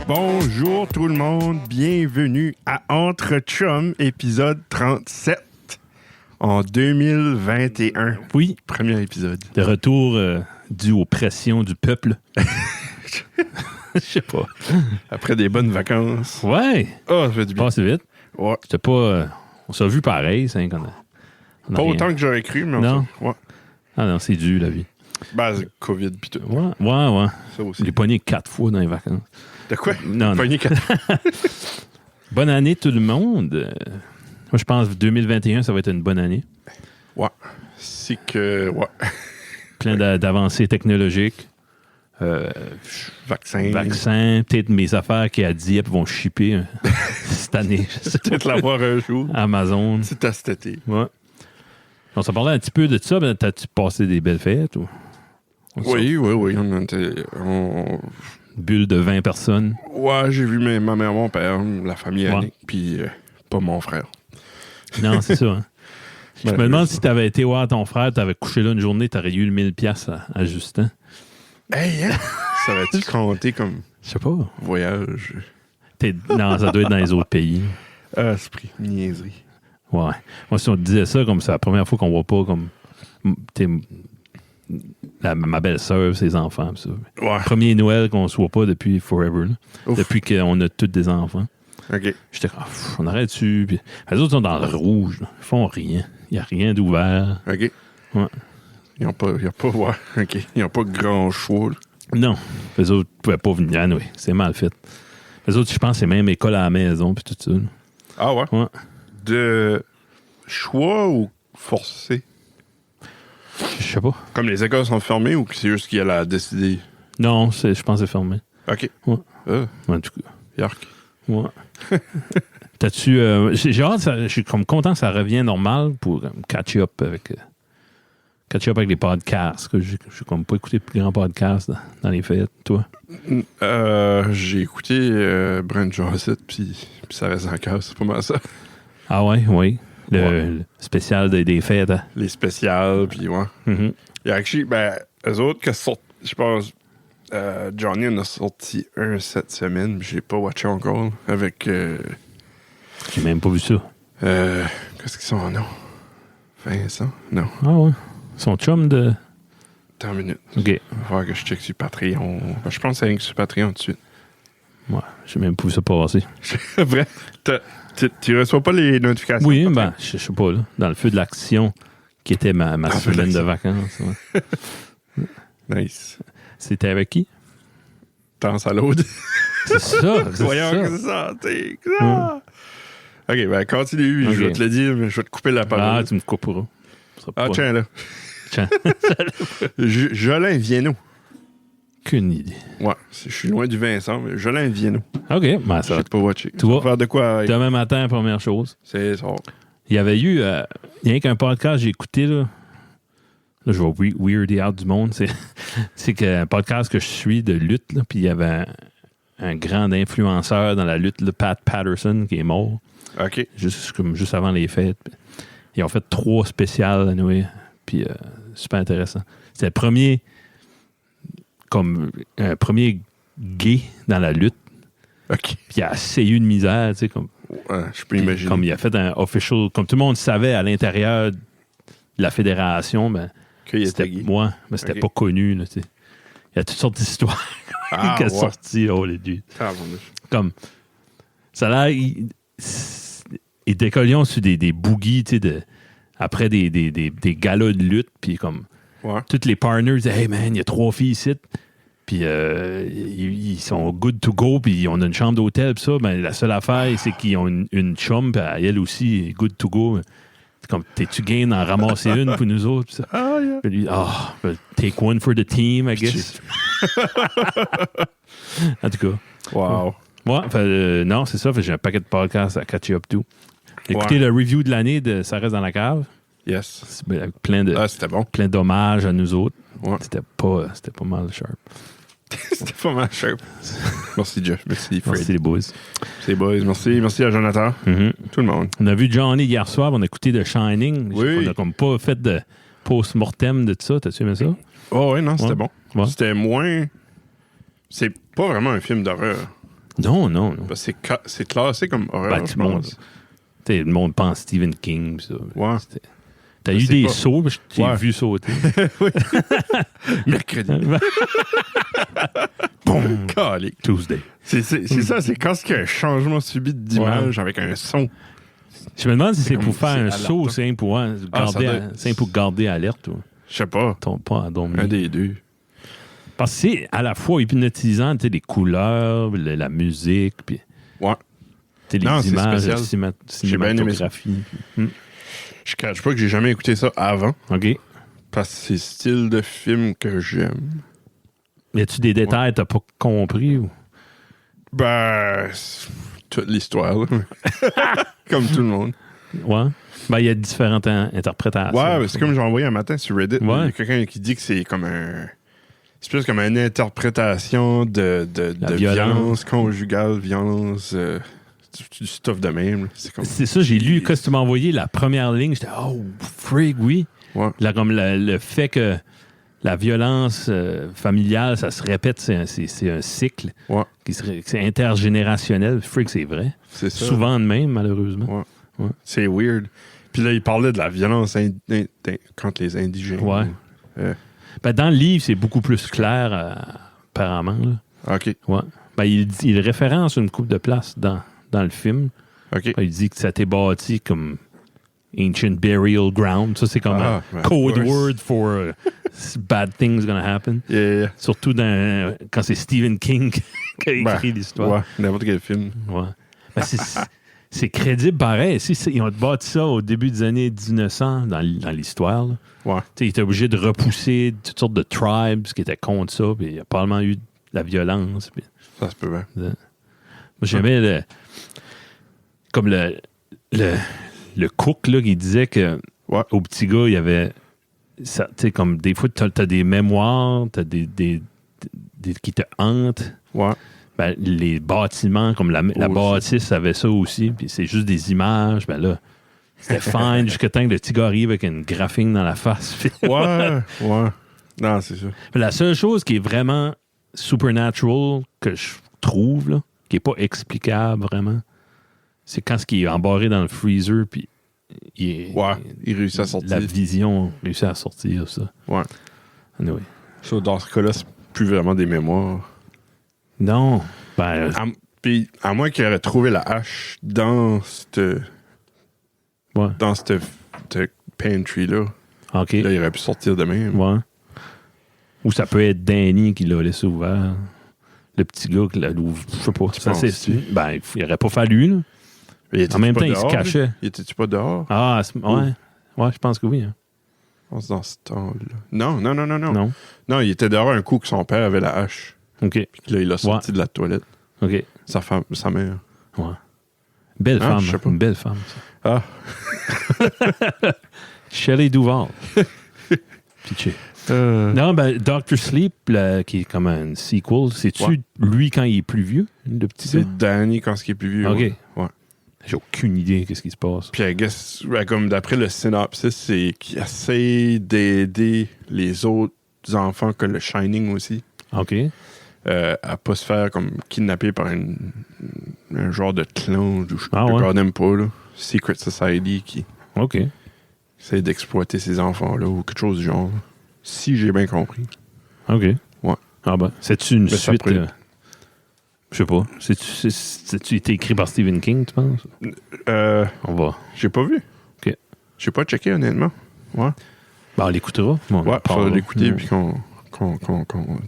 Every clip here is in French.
Bonjour tout le monde, bienvenue à Entre Chums, épisode 37 en 2021. Oui. Premier épisode. De retour dû aux pressions du peuple. Je sais pas. Après des bonnes vacances. Ouais. Oh, ça fait du bien. Passé vite. Ouais. C'était pas... on s'est vu pareil, c'est qu'on a Pas rien. autant que j'aurais cru, mais Non. ouais. Ah non, c'est dû, la vie. Ben, c'est COVID pis tout. Ouais. Ça aussi. J'ai pogné 4 fois dans les vacances. De quoi? Non. Pogné 4. Bonne année tout le monde. Moi, je pense que 2021, ça va être une bonne année. Ouais. C'est que... Ouais. Plein d'avancées technologiques. Vaccin. Peut-être mes affaires qui à Dieppe vont shipper cette année. Peut-être l'avoir un jour. Amazon. C'est à cet été. Ouais. On s'en parlait un petit peu de ça, mais t'as-tu passé des belles fêtes? Ou... Oui. Bulle de 20 personnes. Ouais, j'ai vu ma mère, mon père, la famille Annick, puis pas mon frère. Non, c'est ça. Hein. Je me demande si t'avais été voir ton frère, t'avais couché là une journée, t'aurais eu le 1000$ à Justin. Hey, hein? Ça aurait-tu compté comme Je sais pas. voyage? Non, ça doit être dans les autres pays. Ah, c'est pris. Niaiserie. Ouais. Moi, si on te disait ça, comme c'est la première fois qu'on voit pas comme ma belle-sœur, ses enfants. Ça. Ouais. Premier Noël qu'on se voit pas depuis forever. Là. Depuis qu'on a tous des enfants. OK. J'étais comme, on arrête dessus. Puis, les autres sont dans le rouge. Là. Ils font rien. Il n'y a rien d'ouvert. OK. Ouais. Ils n'ont pas, ouais. OK. Ils n'ont pas grand choix. Là. Non. Les autres ne pouvaient pas venir. Ah, oui, c'est mal fait. Les autres, je pense, c'est même école à la maison. Puis tout ça. Là. Ah ouais? Ouais. De choix ou forcé? Je sais pas. Comme les écoles sont fermées ou c'est juste qu'elle a décidé? Non, je pense que c'est fermé. OK. Ouais. En tout cas. Yark. Ouais. T'as-tu. J'ai hâte, je suis comme content que ça revienne normal pour catch up avec les podcasts. Que j'ai comme pas écouté de grands podcasts dans les fêtes, toi. J'ai écouté Brent Joseph, puis ça reste en cœur, c'est pas mal ça. Ah ouais, oui. Le spécial des fêtes. Hein? Les spéciales, puis ouais. Mm-hmm. Il y a actually, eux autres qui sortent, je pense, Johnny en a sorti un cette semaine, puis j'ai pas watché encore, avec... J'ai même pas vu ça. Qu'est-ce qu'ils sont en nom? Vincent? Non. Ah ouais. Son chum de... Attends une minute. OK. Il va falloir que je check sur Patreon. Je pense que c'est rien que sur Patreon tout de suite. Ouais, j'ai même pas vu ça passer. Vrai? Tu reçois pas les notifications? Oui, je sais pas, là. Dans le feu de l'action, qui était ma semaine de vacances. Ouais. Nice. C'était avec qui? Pense à l'autre. C'est ça. Voyons que c'est ça. T'es ça. OK, continue. Okay. Je vais te le dire, mais je vais te couper la parole. Ah, tu me couperas. Tiens, là. Tiens. Jolin Vienno. Qu'une idée. Ouais, je suis loin du Vincent, mais Jolin Vienno. OK, ben ça. Je pas watché. Tu vois, faire de quoi avec... demain matin, première chose. C'est ça. Il y avait eu, il y a rien qu'un podcast que j'ai écouté, là je vais weirder out du monde, c'est qu'un podcast que je suis de lutte, là, puis il y avait un grand influenceur dans la lutte, là, Pat Patterson, qui est mort. OK. Juste avant les fêtes. Ils ont fait 3 spéciales, anyway, puis super intéressant. C'était le premier, un premier gay dans la lutte. OK. Puis il a assez eu de misère, tu sais, comme... Ouais, je peux imaginer. Comme il a fait un official, comme tout le monde savait à l'intérieur de la fédération, ben, c'était gay. Ouais, mais c'était pas connu, là, tu sais. Il y a toutes sortes d'histoires qui sont sorties, oh les dieux. Comme, ça a l'air, ils décollions sur des boogies, tu sais, après des galas de lutte, puis comme, toutes les partners disaient, hey man, il y a 3 filles ici. Puis ils sont good to go, puis on a une chambre d'hôtel, puis ça. Ben, la seule affaire, c'est qu'ils ont une chum, puis elle aussi est good to go. C'est comme, t'es-tu game d'en ramasser une pour nous autres? Puis ça. Ah, yeah. Puis lui, take one for the team, I guess. En tout cas. Wow. Ouais, non, c'est ça. J'ai un paquet de podcasts à catch up tout. Écoutez le review de l'année de Ça reste dans la cave. Yes. Avec c'était bon. Plein d'hommages à nous autres. Ouais. C'était pas mal sharp. C'était pas mal sharp. Merci, Jeff. Merci, Fred. Merci, les boys. C'est boys. Merci à Jonathan. Mm-hmm. Tout le monde. On a vu Johnny hier soir. On a écouté The Shining. Oui. On a comme pas fait de post-mortem de tout ça. T'as-tu aimé ça? Oh, ouais, non, c'était bon. Ouais. C'était moins. C'est pas vraiment un film d'horreur. Non. Parce que c'est classé comme horreur. Ben, le monde pense Stephen King. Ça. Ouais. T'as eu des sauts, je t'ai vu sauter. Mercredi. Boum! Calique. Tuesday. C'est ça, c'est quand il y a un changement subit d'image avec un son. Je me demande si c'est comme pour faire c'est un alerte. saut, c'est pour garder alerte. Je sais pas. Pas à dormir. Un des deux. Parce que c'est à la fois hypnotisant, tu sais, les couleurs, la musique, puis Ouais. les Non, c'est images, la spécial. J'ai bien aimé ça. cinématographie. Je cache pas que j'ai jamais écouté ça avant. OK. Parce que c'est le style de film que j'aime. Y a-tu des détails que t'as pas compris? Ou? Ben, toute l'histoire, là. Comme tout le monde. Ouais. Ben, il y a différentes interprétations. Ouais, mais c'est comme j'ai envoyé un matin sur Reddit. Il y Ouais. a quelqu'un qui dit que c'est comme un... C'est plus comme une interprétation de violence conjugale, violence... du stuff de même. C'est ça, j'ai lu, quand tu m'as envoyé la première ligne, j'étais « Oh, frig, oui! Ouais. » Là, comme le fait que la violence familiale, ça se répète, c'est un cycle Ouais. c'est intergénérationnel. Frig, c'est vrai. C'est ça. Souvent de même, malheureusement. Ouais. C'est weird. Puis là, il parlait de la violence contre les indigènes. Ouais. Ben, dans le livre, c'est beaucoup plus clair, apparemment. Là. OK. Ouais. Ben, il référence une couple de places dans le film. OK. Il dit que ça a été bâti comme Ancient Burial Ground. Ça, c'est comme un code word for bad things gonna happen. Yeah. Surtout quand c'est Stephen King qui a écrit l'histoire. Ouais, n'importe quel film. Ouais. Ben, c'est crédible pareil. Ils ont bâti ça au début des années 1900 dans l'histoire. Là. Ouais. Ils étaient obligés de repousser toutes sortes de tribes qui étaient contre ça. Puis il y a probablement eu de la violence. Puis, Ça se peut bien. moi, j'aimais comme le cook là, qui disait que au petit gars, il y avait ça, comme des fois, t'as des mémoires, t'as des qui te hantent. Ouais. Ben, les bâtiments, comme la bâtisse avait ça aussi, puis c'est juste des images. Ben là, c'était fine jusqu'à temps que le petit gars arrive avec une graphine dans la face. Ouais. Non, c'est ça. La seule chose qui est vraiment supernatural que je trouve, là, qui n'est pas explicable vraiment, c'est quand il est embarré dans le freezer, puis il réussit à sortir. La vision réussit à sortir, ça. Ouais. Anyway. So, dans ce cas-là, c'est plus vraiment des mémoires. Non. Ben, puis, à moins qu'il aurait trouvé la hache dans cette pantry-là. OK. Là, il aurait pu sortir de même. Ouais. Ou ça peut être Danny qui l'a laissé ouvert. Le petit gars qui l'a ouvert. Je sais pas. Ben, il aurait pas fallu, là. En même temps, il se cachait. Il était-tu pas dehors? Ah, ouais. Ouais, je pense que oui. Hein. Dans ce temps-là. Non. Non, il était dehors un coup que son père avait la hache. OK. Puis là, il l'a sorti de la toilette. OK. Sa mère. Ouais. Belle femme. Je sais pas. Une belle femme, ça. Ah. Shelley Duvall. Pitché. Non, ben, Dr. Sleep, qui est comme un sequel, c'est-tu lui quand il est plus vieux, le petit gars? C'est Danny quand il est plus vieux. OK. Ouais. J'ai aucune idée qu'est-ce qui se passe. Puis, I guess, comme d'après le synopsis, c'est qu'il essaie d'aider les autres enfants que le Shining aussi. OK. À pas se faire comme kidnapper par un genre de clan, je ouais. regarde même pas, là. Secret Society qui OK. essaie d'exploiter ces enfants-là ou quelque chose du genre. Si j'ai bien compris. OK. Ouais. Ah ben, c'est-tu une suite? Je sais pas. C'est-tu été écrit par Stephen King, tu penses? On va. J'ai pas vu. OK. J'ai pas checké, honnêtement. Ouais. Ben, on l'écoutera. On va l'écouter puis qu'on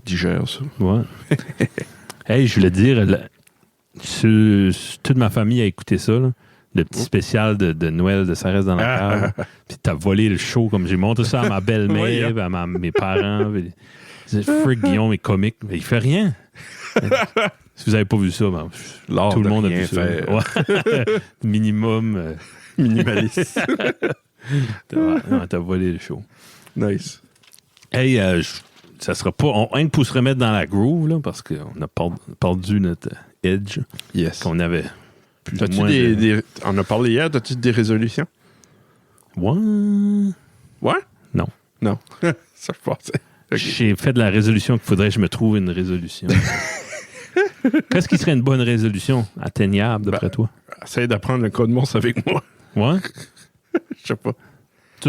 digère ça. Ouais. Hey, je voulais dire, toute ma famille a écouté ça, là. Le petit spécial de Noël de Ça reste dans la cave. Puis t'as volé le show, comme j'ai montré ça à ma belle-mère, à mes parents. Frick Guillaume est comique, mais il fait rien. Si vous avez pas vu ça, ben, tout le monde a vu ça. Ouais. Minimum. Minimaliste. T'as volé le show. Nice. Hey, ça sera pas... Rien que pour se remettre dans la groove, là, parce qu'on a perdu notre edge. Yes. Qu'on avait... On a parlé hier, as-tu des résolutions? Ouais? Ouais? Non. Non. Ça, je pensais. Okay. J'ai fait de la résolution qu'il faudrait que je me trouve une résolution. Qu'est-ce qui serait une bonne résolution atteignable, d'après toi? Essaye d'apprendre le code Morse avec moi. Ouais? Je sais pas.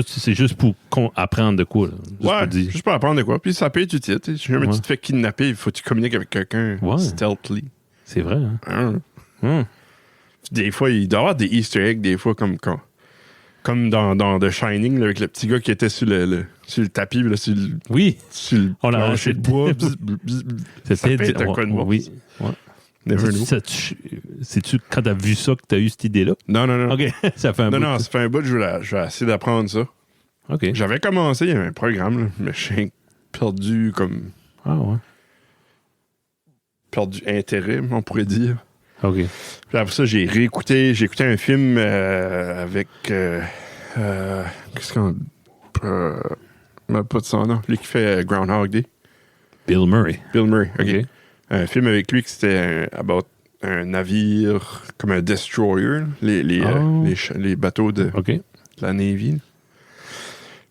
C'est juste pour apprendre de quoi. Là, juste pour apprendre de quoi. Puis ça peut être utile. Si jamais tu te fais kidnapper, il faut que tu communiques avec quelqu'un stealthily. C'est vrai, hein? Des fois, il doit y avoir des Easter eggs, des fois, comme dans The Shining, là, avec le petit gars qui était sur le tapis, là, sur le plancher de bois. C'était un code Morse. Oui. C'est-tu quand t'as vu ça que t'as eu cette idée-là? Non. OK. Ça fait un bout. Non, ça fait un bout que je vais essayer d'apprendre ça. OK. J'avais commencé, il y avait un programme, là, mais j'ai perdu comme... Ah ouais. Perdu intérêt, on pourrait dire. OK. Puis après ça, j'ai écouté un film avec... qu'est-ce qu'on... pas de son nom. Lui qui fait Groundhog Day. Bill Murray. OK. Un film avec lui qui c'était about un navire comme un destroyer, les bateaux de la Navy. Là.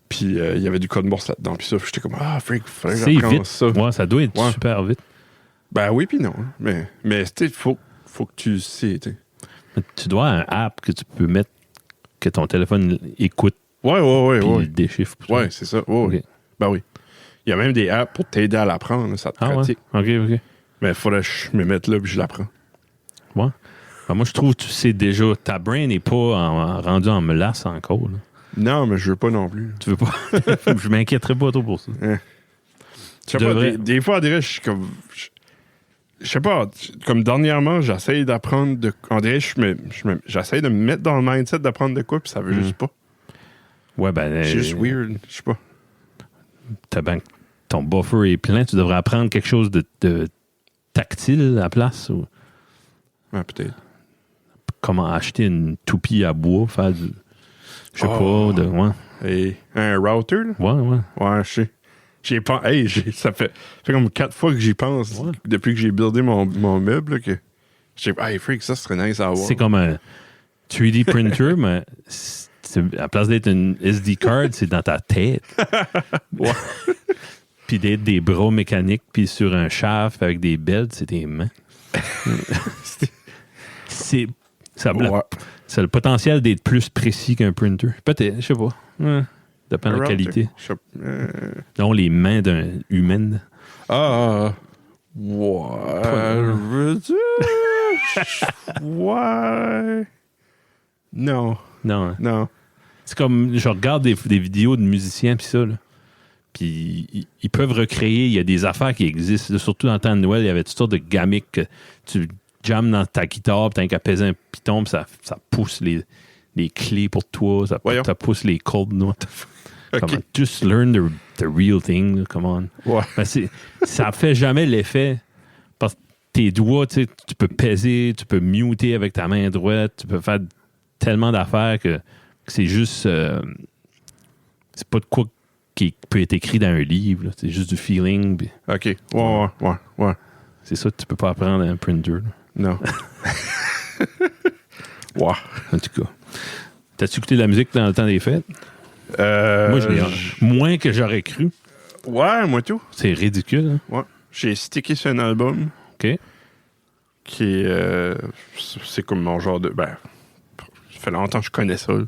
Puis il y avait du code Morse là-dedans. Puis ça, j'étais comme, freak, fallait que j'apprenne ça. Ouais, ça doit être super vite. Ben oui, puis non. Mais tu sais, faut que tu le sais. T'sais. Tu dois avoir un app que tu peux mettre que ton téléphone écoute. Ouais. Il déchiffre. Ouais, c'est ça. Okay. Ben oui. Il y a même des apps pour t'aider à l'apprendre. Ça te pratique. Ouais? OK. Mais il faudrait que je me mette là et je l'apprends. Ouais. Ben moi, je trouve que tu sais déjà, ta brain n'est pas rendue en melasse encore. Là. Non, mais je veux pas non plus. Tu veux pas? Je m'inquiéterais pas trop pour ça. Je sais pas, des fois, on dirait, je suis comme... Je sais pas, comme dernièrement, j'essaye d'apprendre de... On dirait, j'essaye de me mettre dans le mindset d'apprendre de quoi, puis ça veut juste pas. Ouais, ben... C'est juste weird, je sais pas. Ton buffer est plein, tu devrais apprendre quelque chose de tactile à la place. Ou... Ouais, peut-être. Comment acheter une toupie à bois, faire du... Je sais pas, ouais. Et un router, là? Ouais. Ouais, je sais. Ça fait comme 4 fois que j'y pense depuis que j'ai buildé mon meuble, là, que freak, ça serait nice à avoir. C'est comme un 3D printer, mais à la place d'être une SD card, c'est dans ta tête. Puis d'être des bras mécaniques, puis sur un shaft avec des belts, c'est tes mains. Ça a le potentiel d'être plus précis qu'un printer. Peut-être, je sais pas. Dépend de la qualité. Non, les mains d'un humain. Ouais. Ouais. Non. C'est comme, je regarde des vidéos de musiciens pis ça, là. Puis ils peuvent recréer, il y a des affaires qui existent. Surtout dans le temps de Noël, il y avait toutes sortes de gimmicks que tu jammes dans ta guitare, puis t'as qu'à peser un piton, puis ça pousse les clés pour toi, ça pousse les cold notes. Okay. Just learn the real thing, come on. Ouais. Ben ça fait jamais l'effet. Parce que tes doigts, tu peux peser, tu peux muter avec ta main droite, tu peux faire tellement d'affaires que c'est juste... c'est pas de quoi qui peut être écrit dans un livre. Là. C'est juste du feeling. Puis, OK. Ouais. C'est ça que tu peux pas apprendre à un printer. Là. Non. Ouais. En tout cas. T'as-tu écouté de la musique dans le temps des fêtes? Moi, moins que j'aurais cru. Ouais, moi tout. C'est ridicule. Hein? Ouais. J'ai stické sur un album. OK. Qui est... c'est comme mon genre de... Ben, ça fait longtemps que je connais ça. Là.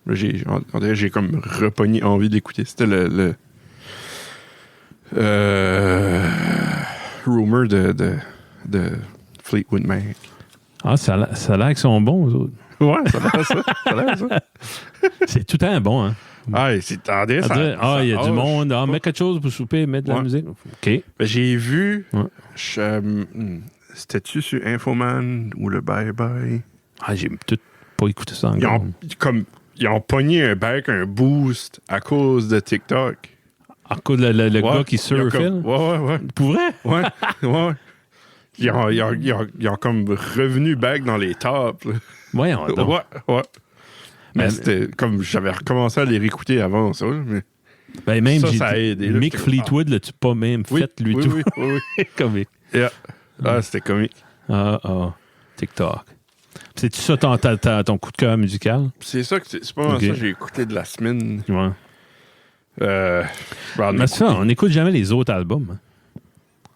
J'ai comme repogné envie d'écouter. C'était le Rumor de Fleetwood Mac. Ah, ça a l'air qu'ils sont bons, eux autres. Ouais, ça a l'air ça. C'est tout le temps bon, hein? C'est tendé, ça. Il y a du monde. Mets quelque chose pour souper, mettre de la musique. OK. Ben, j'ai vu... c'était-tu sur Infoman ou le Bye Bye? J'ai tout pas écouté ça encore. Ils ont pogné un boost à cause de TikTok. À cause de le gars qui surfait? Ouais. Pour vrai? Ouais. Ils ont comme revenu back dans les tops. Là. Ouais. Mais c'était comme j'avais recommencé à les réécouter avant ça. Mais même ça a aidé. Là, Mick Fleetwood, là, tu pas même fait lui tout. Oui. Comique. Yeah. C'était comique. TikTok. C'est-tu ça ton coup de cœur musical? C'est ça que c'est pas mal ça que j'ai écouté de la semaine. Ouais. Mais ça, on n'écoute jamais les autres albums. Hein.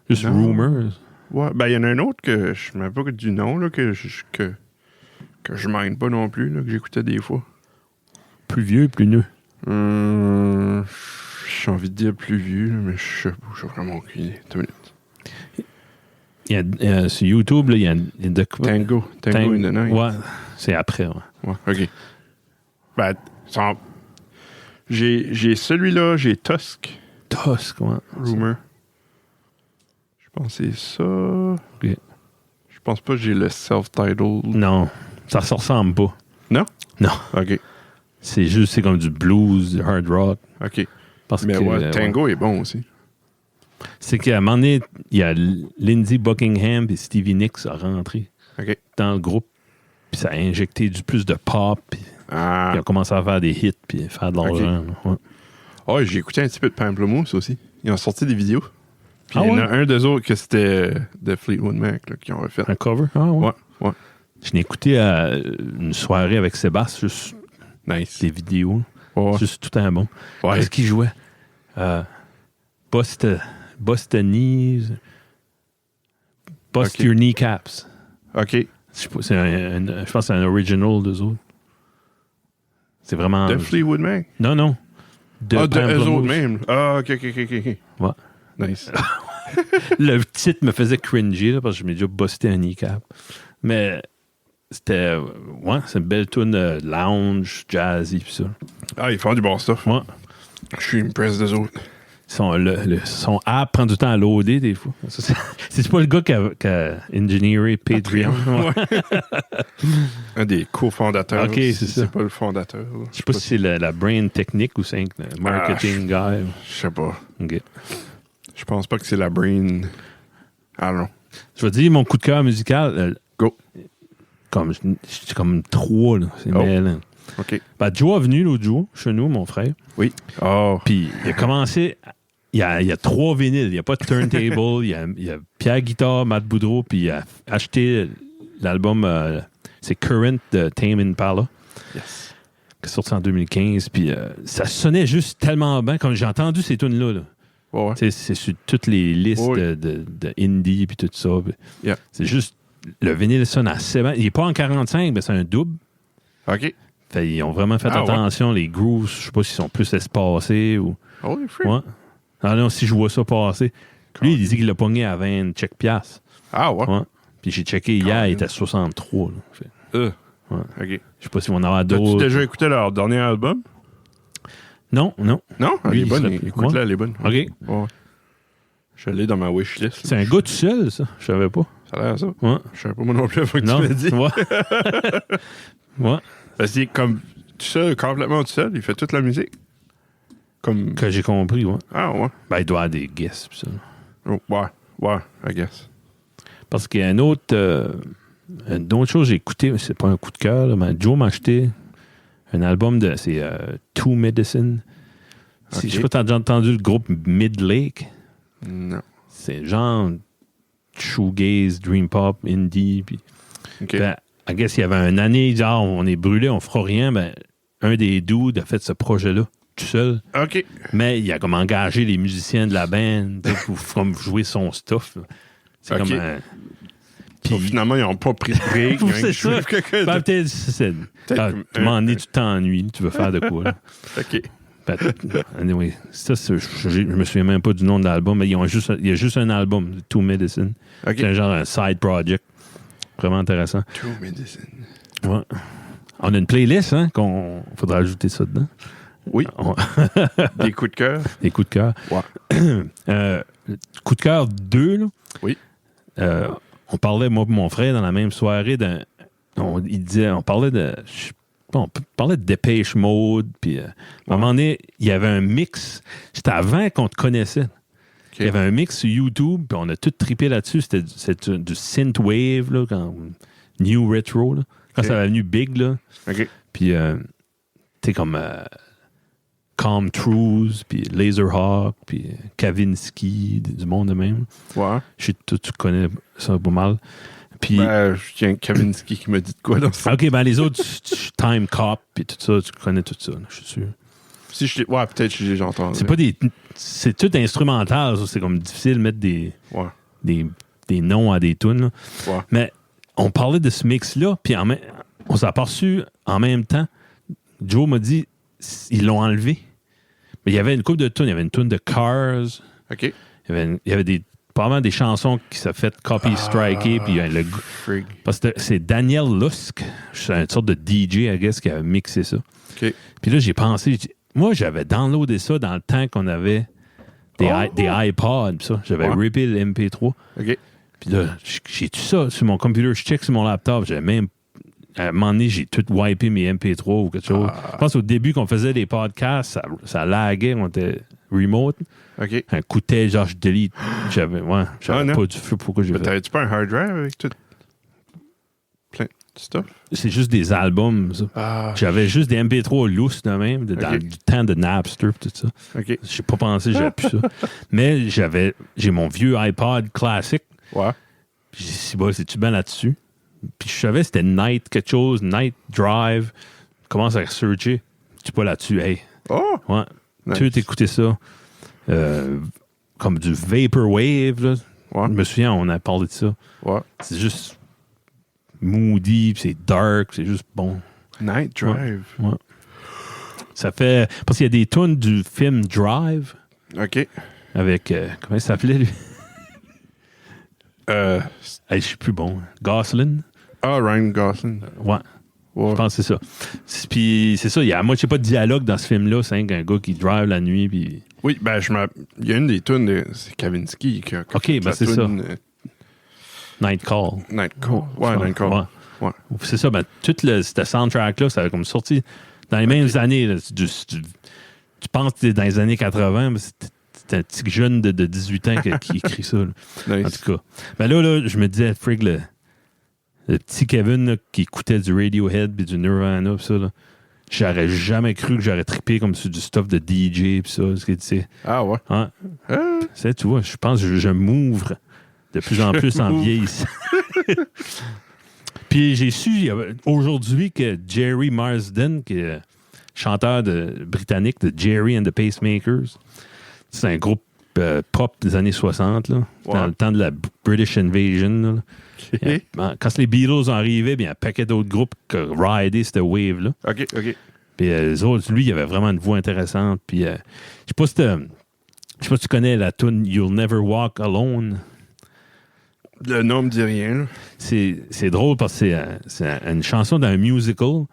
Juste Rumors. Ouais, ben il y en a un autre que je ne sais pas du nom, là, que je mine pas non plus, là, que j'écoutais des fois. Plus vieux, plus neuf. J'ai envie de dire plus vieux, là, mais je sais vraiment aucune idée. 2 minutes. Sur YouTube, là, il y a Tango in the Night. Ouais, c'est après. Ouais, OK. Ben, j'ai celui-là, j'ai Tusk. Tusk, ouais. Rumor. Je pense que c'est ça. OK. Je pense pas que j'ai le self-titled. Non, ça se ressemble pas. Non? Non. OK. C'est comme du blues, du hard rock. OK. Mais Tango est bon aussi. C'est qu'à un moment donné, il y a Lindsey Buckingham et Stevie Nicks à rentrer dans le groupe. Puis ça a injecté plus de pop. Puis ils ont commencé à faire des hits puis faire de l'argent. Ouais, j'ai écouté un petit peu de Pamplemousse aussi. Ils ont sorti des vidéos. Puis il y en a un des autres que c'était de Fleetwood Mac là, qui ont refait. Un cover? Ah ouais. Je l'ai écouté à une soirée avec Sébastien, juste des vidéos. Ouais. Juste tout un bon. Ouais. Qu'est-ce qu'il jouait? Bostonese. Bust Your Kneecaps. OK. Je pense que c'est un original d'eux autres. C'est vraiment... De Fleetwood Mac? Non. De eux autres même. Ah, OK. Ouais. Nice. Le titre me faisait cringer, là, parce que je m'ai déjà busté un kneecap. Mais c'était... Ouais, c'est une belle tune lounge, jazzy, pis ça. Ah, ils font du bon stuff. Ouais. Je suis impressed des autres. Son app prend du temps à loader des fois. C'est pas le gars qui a engineeré Patreon. Un des cofondateurs. OK, c'est ça. C'est pas le fondateur. Je sais pas si c'est la brain technique ou c'est le marketing guy. Je sais pas. OK. Je pense pas que c'est la brain. I don't know. Je vais dire mon coup de cœur musical. Go. C'est comme 3, là. C'est mêlant. OK. Ben, Joe est venu l'autre jour, chez nous, mon frère. Oui. Oh. Puis il a commencé... Il y a 3 vinyles. Il n'y a pas de turntable. il y a Pierre Guitare, Matt Boudreau, puis il a acheté l'album... c'est Current de Tame Impala. Yes. Qui est sorti en 2015. Puis ça sonnait juste tellement bien. Comme j'ai entendu ces tunes-là. Là. Ouais. C'est sur toutes les listes de indie puis tout ça. Yeah. C'est juste... Le vinyle sonne assez bien. Il n'est pas en 45, mais c'est un double. OK. Fait, ils ont vraiment fait attention. Ouais. Les grooves, je sais pas s'ils sont plus espacés ou... Oh, oui, free. Ouais. Alors non, si je vois ça passer. Lui, il disait qu'il l'a pogné à 20 check piastres. Ah ouais? Puis j'ai checké hier, il était à 63. Là. Ouais. OK. Je sais pas si on en avoir d'autres. As-tu déjà écouté leur dernier album? Non? Non? Elle est bonne. Écoute-la, elle est bonne. OK. Ouais. Je l'ai dans ma wishlist. C'est un gars tout seul, ça? Je savais pas. Ça a l'air ça? Ouais. Je savais pas moi non plus avant que tu m'aies dit. Ouais. Parce qu'il est comme tout seul, complètement tout seul. Il fait toute la musique. Comme... Que j'ai compris, ouais. Ah, ouais. Ben, il doit avoir des guests, pis ça. Oh, ouais, I guess. Parce qu'il y a une autre chose que j'ai écouté, mais c'est pas un coup de cœur, là, mais Joe m'a acheté un album de... C'est Two Medicine. Okay. Je sais pas si t'as déjà entendu le groupe Midlake. Non. C'est genre shoegaze, dream pop, indie, puis... OK. Ben, I guess il y avait une année, genre, on est brûlé, on fera rien, ben, un des dudes a fait ce projet-là. Tout seul. OK. Mais il a comme engagé les musiciens de la band pour comme jouer son stuff. Là. C'est comme un... Puis finalement, ils n'ont pas pris de break. C'est ça. Ben, peut-être c'est... tu t'ennuies, tu veux faire de quoi. Là. OK. Ben, anyway, ça, je me souviens même pas du nom de l'album, mais il y a juste un album, Two Medicine. Okay. C'est un genre un side project. Vraiment intéressant. Two Medicine. Ouais. On a une playlist, hein, qu'on faudra ajouter ça dedans. Oui. Des coups de cœur. Des coups de cœur. Ouais. Coup de cœur 2, là. Oui. On parlait, moi et mon frère, dans la même soirée, on parlait de Dépêche Mode, puis à un moment donné, il y avait un mix. C'était avant qu'on te connaissait. Okay. Il y avait un mix sur YouTube, puis on a tout trippé là-dessus. C'était du synthwave, là, new retro, là. Quand ça avait venu big, là. OK. Puis, tu sais, comme... Calm Truth, puis Laserhawk, puis Kavinsky, du monde de même. Ouais. Je sais que tu connais ça pas mal. Puis... il y a un Kavinsky qui m'a dit de quoi dans ça. OK, ben les autres, Time Cop, puis tout ça, tu connais tout ça, je suis sûr. Si je ouais, peut-être que j'ai déjà entendu. C'est pas des. C'est tout instrumental, ça. C'est comme difficile de mettre des noms à des tunes. Ouais. Mais on parlait de ce mix-là, puis on s'est aperçu en même temps. Joe m'a dit ils l'ont enlevé. Mais il y avait une couple de tunes. Il y avait une tune de Cars. OK. Il y avait probablement des chansons qui s'est fait copy-striker. Puis parce que c'est Daniel Lusk. C'est une sorte de DJ, I guess, qui a mixé ça. OK. Puis là, j'ai pensé... Moi, j'avais downloadé ça dans le temps qu'on avait des iPods. Pis ça. J'avais rippé le MP3. OK. Puis là, j'ai tout ça sur mon computer. Je check sur mon laptop. J'avais même... À un moment donné, j'ai tout wipé mes MP3 ou quelque chose. Je pense au début qu'on faisait des podcasts, ça laguait, on était remote. OK. Un coup de tête, genre, je delete. J'avais pas du feu. Pourquoi j'ai fait. T'avais-tu pas un hard drive avec tout plein de stuff? C'est juste des albums, ça. J'avais juste des MP3 loose de même, dans du temps de Napster tout ça. OK. J'ai pas pensé que j'avais plus ça. Mais j'ai mon vieux iPod classique. Ouais. Puis j'ai dit, bah, c'est-tu bien là-dessus? Puis je savais c'était Night quelque chose, Night Drive. Commence à researcher. Je suis pas là-dessus. Hey. Oh! Ouais. Nice. Tu as écouté ça. Comme du Vaporwave. Là. Ouais. Je me souviens, on a parlé de ça. Ouais. C'est juste moody, c'est dark, c'est juste bon. Night Drive. Ouais. Ça fait... Parce qu'il y a des tunes du film Drive. OK. Avec... comment il s'appelait, lui? Je suis plus bon. Gosling. Ah, Ryan Gosling. Ouais. Je pense que c'est ça. Puis c'est ça, il y a à moitié pas de dialogue dans ce film-là. C'est un gars qui drive la nuit. Puis... Oui, ben il y a une des tunes, c'est Kavinsky qui a... OK, ben c'est ça. Night Call. Night Call. Ouais, Night Call. Ouais. C'est ça, ben tout ce soundtrack-là, ça avait comme sorti dans les mêmes années. Là, tu penses que t'es dans les années 80, mais c'est un petit jeune de 18 ans qui écrit ça. Nice. En tout cas. Ben là, je me disais, frig, le petit Kevin là, qui écoutait du Radiohead et du Nirvana pis ça, là, j'aurais jamais cru que j'aurais trippé comme sur du stuff de DJ pis ça. Tu sais. Ah ouais? Hein? Tu vois, je pense que je m'ouvre de plus en plus en vieillissant. Puis j'ai su aujourd'hui que Jerry Marsden, qui est chanteur britannique de Jerry and the Pacemakers, c'est un groupe pop des années 60, là, dans le temps de la British Invasion. Là. Okay. Quand les Beatles sont arrivés, il y a un paquet d'autres groupes qui ont ridé cette wave-là. OK. Puis les autres, lui, il avait vraiment une voix intéressante. Puis je sais pas si tu connais la tune You'll Never Walk Alone. Le nom me dit rien. Là. C'est drôle parce que c'est une chanson d'un musical.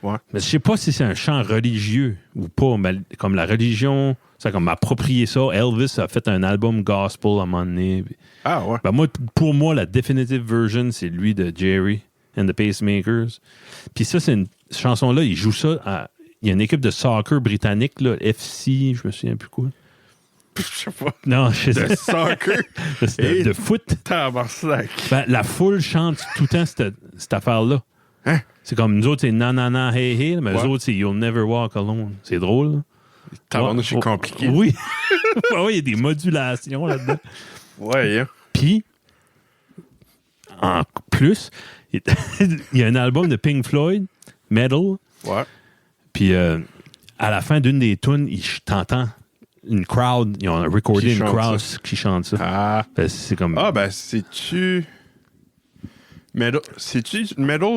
Ouais. Mais je sais pas si c'est un chant religieux ou pas. Mais comme la religion, ça a comme approprié ça. Elvis a fait un album gospel à un moment donné. Ah ouais. Ben pour moi, la definitive version, c'est lui de Jerry and the Pacemakers. Puis ça, c'est une chanson-là, il joue ça il y a une équipe de soccer britannique, là, FC, je me souviens plus quoi. Je sais pas. Non, je sais. De soccer. de foot. Tabarnak. Ben, la foule chante tout le temps cette affaire-là. Hein? C'est comme nous autres, c'est nanana, hey, hey, mais eux autres, c'est You'll Never Walk Alone. C'est drôle, là. Tabarnak, c'est compliqué. Oui. Oui, il y a des modulations là-dedans. Ouais, hein. Puis, en plus, il y a un album de Pink Floyd, Metal. Ouais. Puis, à la fin d'une des tunes, t'entends une crowd, ils ont recordé une crowd qui chante ça. Ah. Ben, c'est comme... Ah, ben, c'est-tu Metal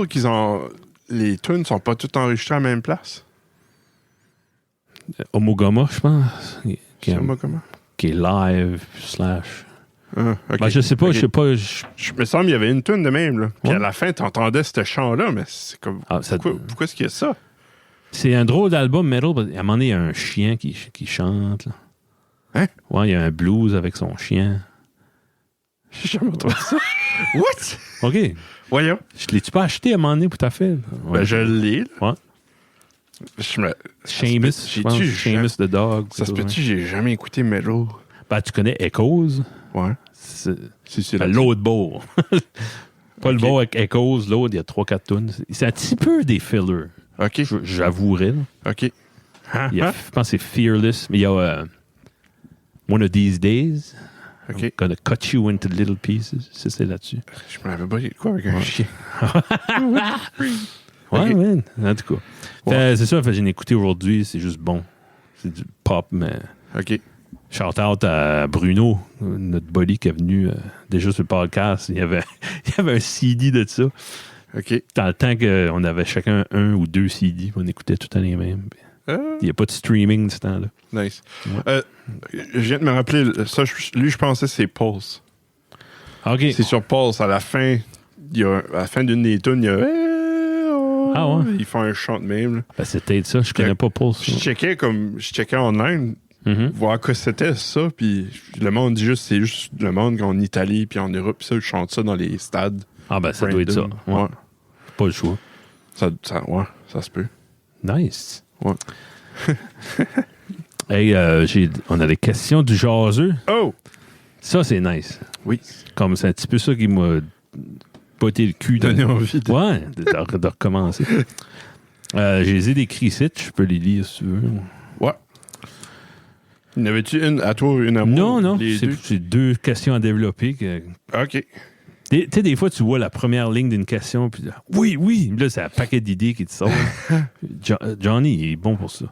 qu'ils ont... Les tunes sont pas toutes enregistrées à la même place? Homogama, je pense. C'est Homogama? Qui est live, / Ah, okay. Ben, je sais pas, okay. Je me semble qu'il y avait une tune de même, là. Puis à la fin, t'entendais ce chant-là, mais c'est comme... Pourquoi est-ce qu'il y a ça? C'est un drôle d'album metal. À un moment donné, il y a un chien qui chante, là. Hein? Ouais, il y a un blues avec son chien. J'ai jamais entendu ça. What? OK. Voyons. L'ai-tu pas acheté à un moment donné pour ta fille? Ouais. Ben, je l'ai. Ouais. Seamus, Seamus the Dog. Ça se peut-tu, j'ai jamais écouté Metal. Ben, tu connais Echoes? Ouais. C'est l'autre beau. Pas le beau avec Echoes, l'autre, il y a 3-4 tunes. C'est un petit peu des fillers. OK. J'avouerais. OK. Je pense que c'est Fearless, mais il y a One of These Days. OK. I'm gonna cut you into little pieces. C'est là-dessus. Je me l'avais pas dit quoi avec un chien. Ouais, man. En tout cas. C'est ça, j'ai écouté aujourd'hui, c'est juste bon. C'est du pop, mais... OK. Shout-out à Bruno, notre buddy qui est venu déjà sur le podcast. Il y avait un CD de ça. OK. Dans le temps qu'on avait chacun un ou deux CD, on écoutait tout le temps les mêmes. Il n'y a pas de streaming de ce temps-là. Nice. Ouais. Je viens de me rappeler, ça, lui, je pensais que c'est Pulse. OK. C'est sur Pulse. À la fin d'une des tunes, il y a... Ah ouais? Ils font un chant de même. Ben, c'est peut-être ça. Je connais pas Pulse. Je checkais online, voir quoi c'était ça, puis le monde dit juste, c'est juste le monde en Italie puis en Europe, puis ça, ils chantent ça dans les stades. Ah ben, ça doit être ça. Ouais. Pas le choix. Ça se peut. Nice. Ouais. Hey, on a des questions du jaseux. Oh! Ça, c'est nice. Oui. Comme c'est un petit peu ça qui m'a botté le cul. Donné envie de... Ouais, de recommencer. Je les ai décrits ici. Je peux les lire si tu veux. Ouais. Y en avait-tu une à toi, une à moi? Non. C'est deux questions à développer. OK. Tu sais, des fois, tu vois la première ligne d'une question, puis oui. Là, c'est un paquet d'idées qui te sortent. Johnny, il est bon pour ça.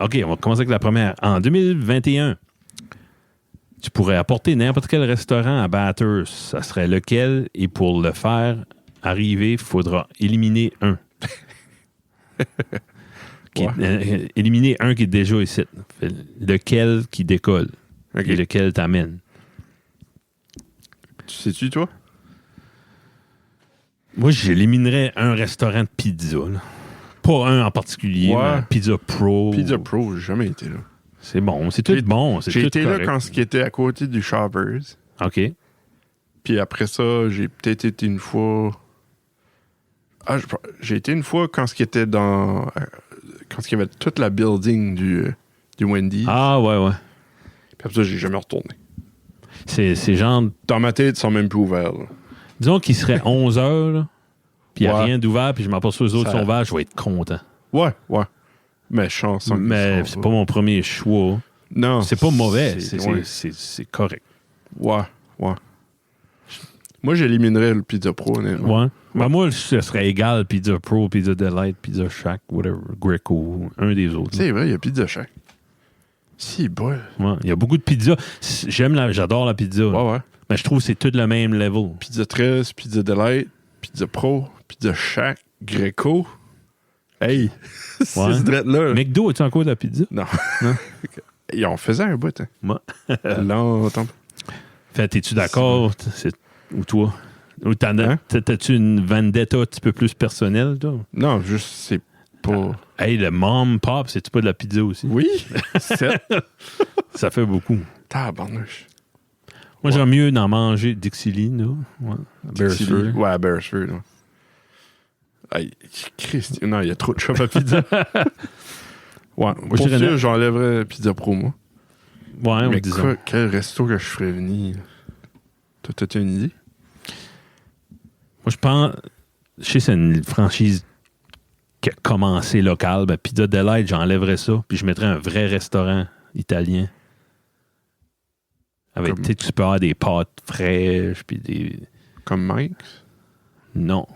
OK, on va commencer avec la première. En 2021, tu pourrais apporter n'importe quel restaurant à Bathurst. Ça serait lequel? Et pour le faire arriver, il faudra éliminer un. Éliminer un qui est déjà ici. Lequel qui décolle? Okay. Et lequel t'amène? Tu sais-tu, toi? Moi, j'éliminerais un restaurant de pizza. Là. Pas un en particulier, mais Pizza Pro. Pizza Pro, j'ai jamais été là. C'est bon, c'est tout bon. J'ai été là quand ce était à côté du Shoppers. OK. Puis après ça, j'ai peut-être été une fois... j'ai été une fois quand ce qui était dans... quand il y avait toute la building du Wendy's. Ah, ouais. Puis après ça, j'ai jamais retourné. C'est genre... Dans ma tête, ils sont même plus ouverts. Là. Disons qu'il serait 11 heures, puis il n'y a rien d'ouvert, puis je m'aperçois les autres sont ouverts, je vais être content. Ouais. Mais chance. Mais c'est pas mon premier choix. Non. C'est pas mauvais, c'est correct. Ouais. Moi, j'éliminerais le Pizza Pro, honnêtement. Ouais. Ben moi, ce serait égal Pizza Pro, Pizza Delight, Pizza Shack, whatever, Greco, un des autres. C'est vrai, il y a Pizza Shack. Si, bon. Ouais, il y a beaucoup de pizza. J'adore la pizza. Ouais. Mais je trouve que c'est tout le même level. Pizza 13, Pizza Delight, Pizza Pro, Pizza Shack, Greco. Hey! C'est ce drette-là. McDo, es-tu encore de la pizza? Non. Ils en faisaient un bout, hein. Moi. Longtemps. Fait, es-tu d'accord? Ou toi? Ou t'as-tu une vendetta un petit peu plus personnelle, toi? Non, juste, c'est pas... Hey, le mom pop, c'est-tu pas de la pizza aussi? Oui! Ça fait beaucoup. Tabarnouche. Moi, j'aime mieux d'en manger Dixie-Lee, là. Ouais. Beresford. Ouais, à Beresford, ouais. Hey, Christ, non, il y a trop de chops à pizza. Ouais, pour sûr, j'enlèverais Pizza Pro, moi. Ouais, mais quoi, quel resto que je ferais venir? T'as une idée? Moi, je pense... Je sais que c'est une franchise qui a commencé locale. Ben, Pizza Delight, j'enlèverais ça, puis je mettrais un vrai restaurant italien. Avec, tu peux avoir des pâtes fraîches, puis des... Comme Mike's? Non.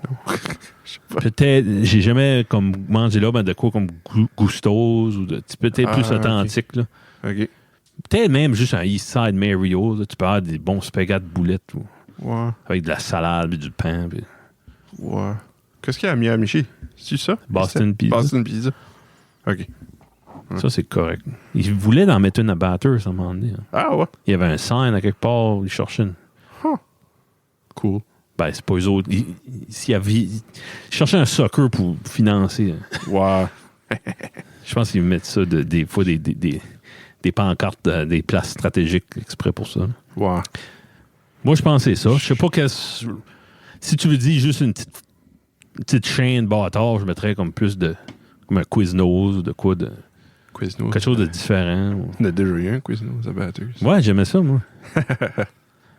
Peut-être, j'ai jamais comme mangé là, de quoi comme Gusto's ou de peut-être plus authentique. Okay. Là. OK. Peut-être même juste un Eastside Mario, là, tu peux avoir des bons spaghettis boulettes. Ouais. Avec de la salade et du pain. Puis... Ouais. Qu'est-ce qu'il y a à Miami? C'est ça? Boston Pizza. Boston Pizza. OK. Ça, c'est correct. Ils voulaient en mettre une à Bathurst à un moment donné. Hein. Ah ouais? Il y avait un sign à quelque part, ils cherchaient une. Cool. Ben, c'est pas eux autres. Ils cherchaient un soccer pour financer. Ouais. Je pense qu'ils mettent ça des fois des pancartes, des places stratégiques exprès pour ça. Là. Ouais. Moi, je pense que c'est ça. Je sais pas si tu veux dire juste une petite chaîne bâtard, je mettrais comme plus de... Comme un Quiznos ou de quoi de... Quiznos. Quelque chose de différent. On a déjà eu un Quiznos à Bathurst. Ouais, j'aimais ça, moi.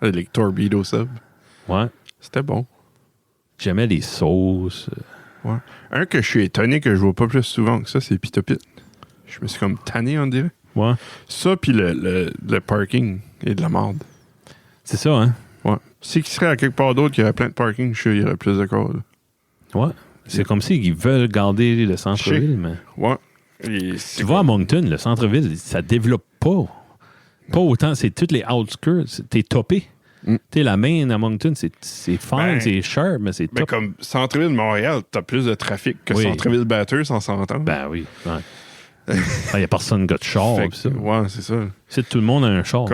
Les Torpedo Sub. Ouais. C'était bon. J'aimais les sauces. Ouais. Un que je suis étonné que je vois pas plus souvent que ça, c'est Pita Pit. Je me suis comme tanné, on dirait. Ouais. Ça, puis le parking est de la merde. C'est ça, hein? Ouais. Si qu'il serait à quelque part d'autre, qu'il y aurait plein de parking, je suis sûr qu'il y aurait plus de corps. Ouais. C'est comme s'ils veulent garder le centre-ville, mais... Ouais. Tu vois, à Moncton, le centre-ville, ça développe pas. Pas autant. C'est toutes les outskirts. T'es topé. Tu sais, la main à Moncton, c'est fine, c'est sharp, mais c'est top. Mais comme centre-ville de Montréal, t'as plus de trafic que centre-ville Bathurst, on s'entend. Ben oui. Il n'y a personne qui a de char. Ça. Ouais, c'est ça. C'est tout le monde a un char.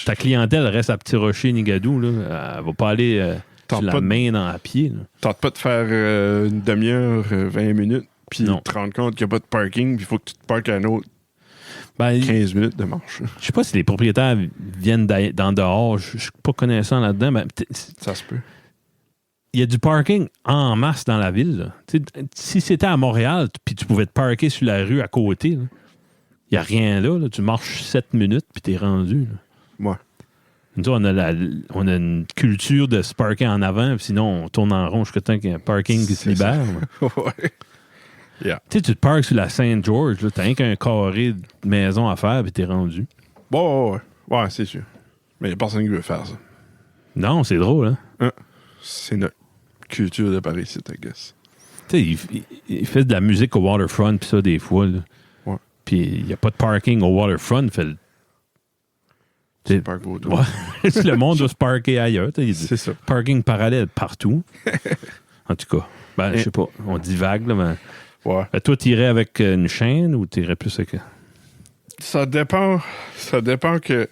Ta clientèle reste à Petit Rocher, Nigadou. Là. Elle va pas aller sur la main dans la pied. Tente pas de faire une demi-heure, 20 minutes, puis te rendre compte qu'il n'y a pas de parking, puis il faut que tu te parques un autre 15 minutes de marche. Je sais pas si les propriétaires viennent d'en dehors. Je suis pas connaissant là-dedans. Mais ça se peut. Il y a du parking en masse dans la ville. Si c'était à Montréal, puis tu pouvais te parker sur la rue à côté, il n'y a rien là. Tu marches 7 minutes, puis tu es rendu. Ouais. Nous, on a une culture de se parker en avant, puis sinon, on tourne en rond jusqu'à temps qu'il y a un parking qui se libère. Ouais. Yeah. Tu te parques sur la Saint-George, tu n'as rien qu'un carré de maison à faire, puis tu es rendu. Bon, ouais, c'est sûr. Mais il n'y a personne qui veut faire ça. Non, c'est drôle, hein? C'est notre culture de Paris, I guess. Tu sais, il fait de la musique au waterfront, puis ça, des fois. Là. Ouais. Puis il n'y a pas de parking au waterfront. Tu parques autour. Ouais. Le monde doit se parker ailleurs. C'est ça. Parking parallèle partout. En tout cas, je sais pas. On divague, là, mais. Ouais. Toi, tu irais avec une chaîne ou tu irais plus avec. Ça dépend. Ça dépend que.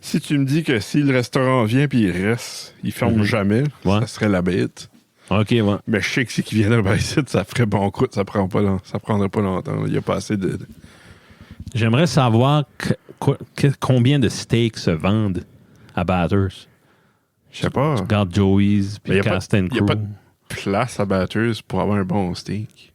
Si tu me dis que si le restaurant vient puis il reste, il ferme jamais, ça serait la bête. OK, ouais. Mais je sais que si qu'il viendrait par ici, ça ferait bon croûte, ça prendrait pas longtemps. Il n'y a pas assez de. J'aimerais savoir combien de steaks se vendent à Bathurst. Je sais pas. Tu regardes Joey's puis Cast and Crew. Il n'y a pas de place à Bathurst pour avoir un bon steak.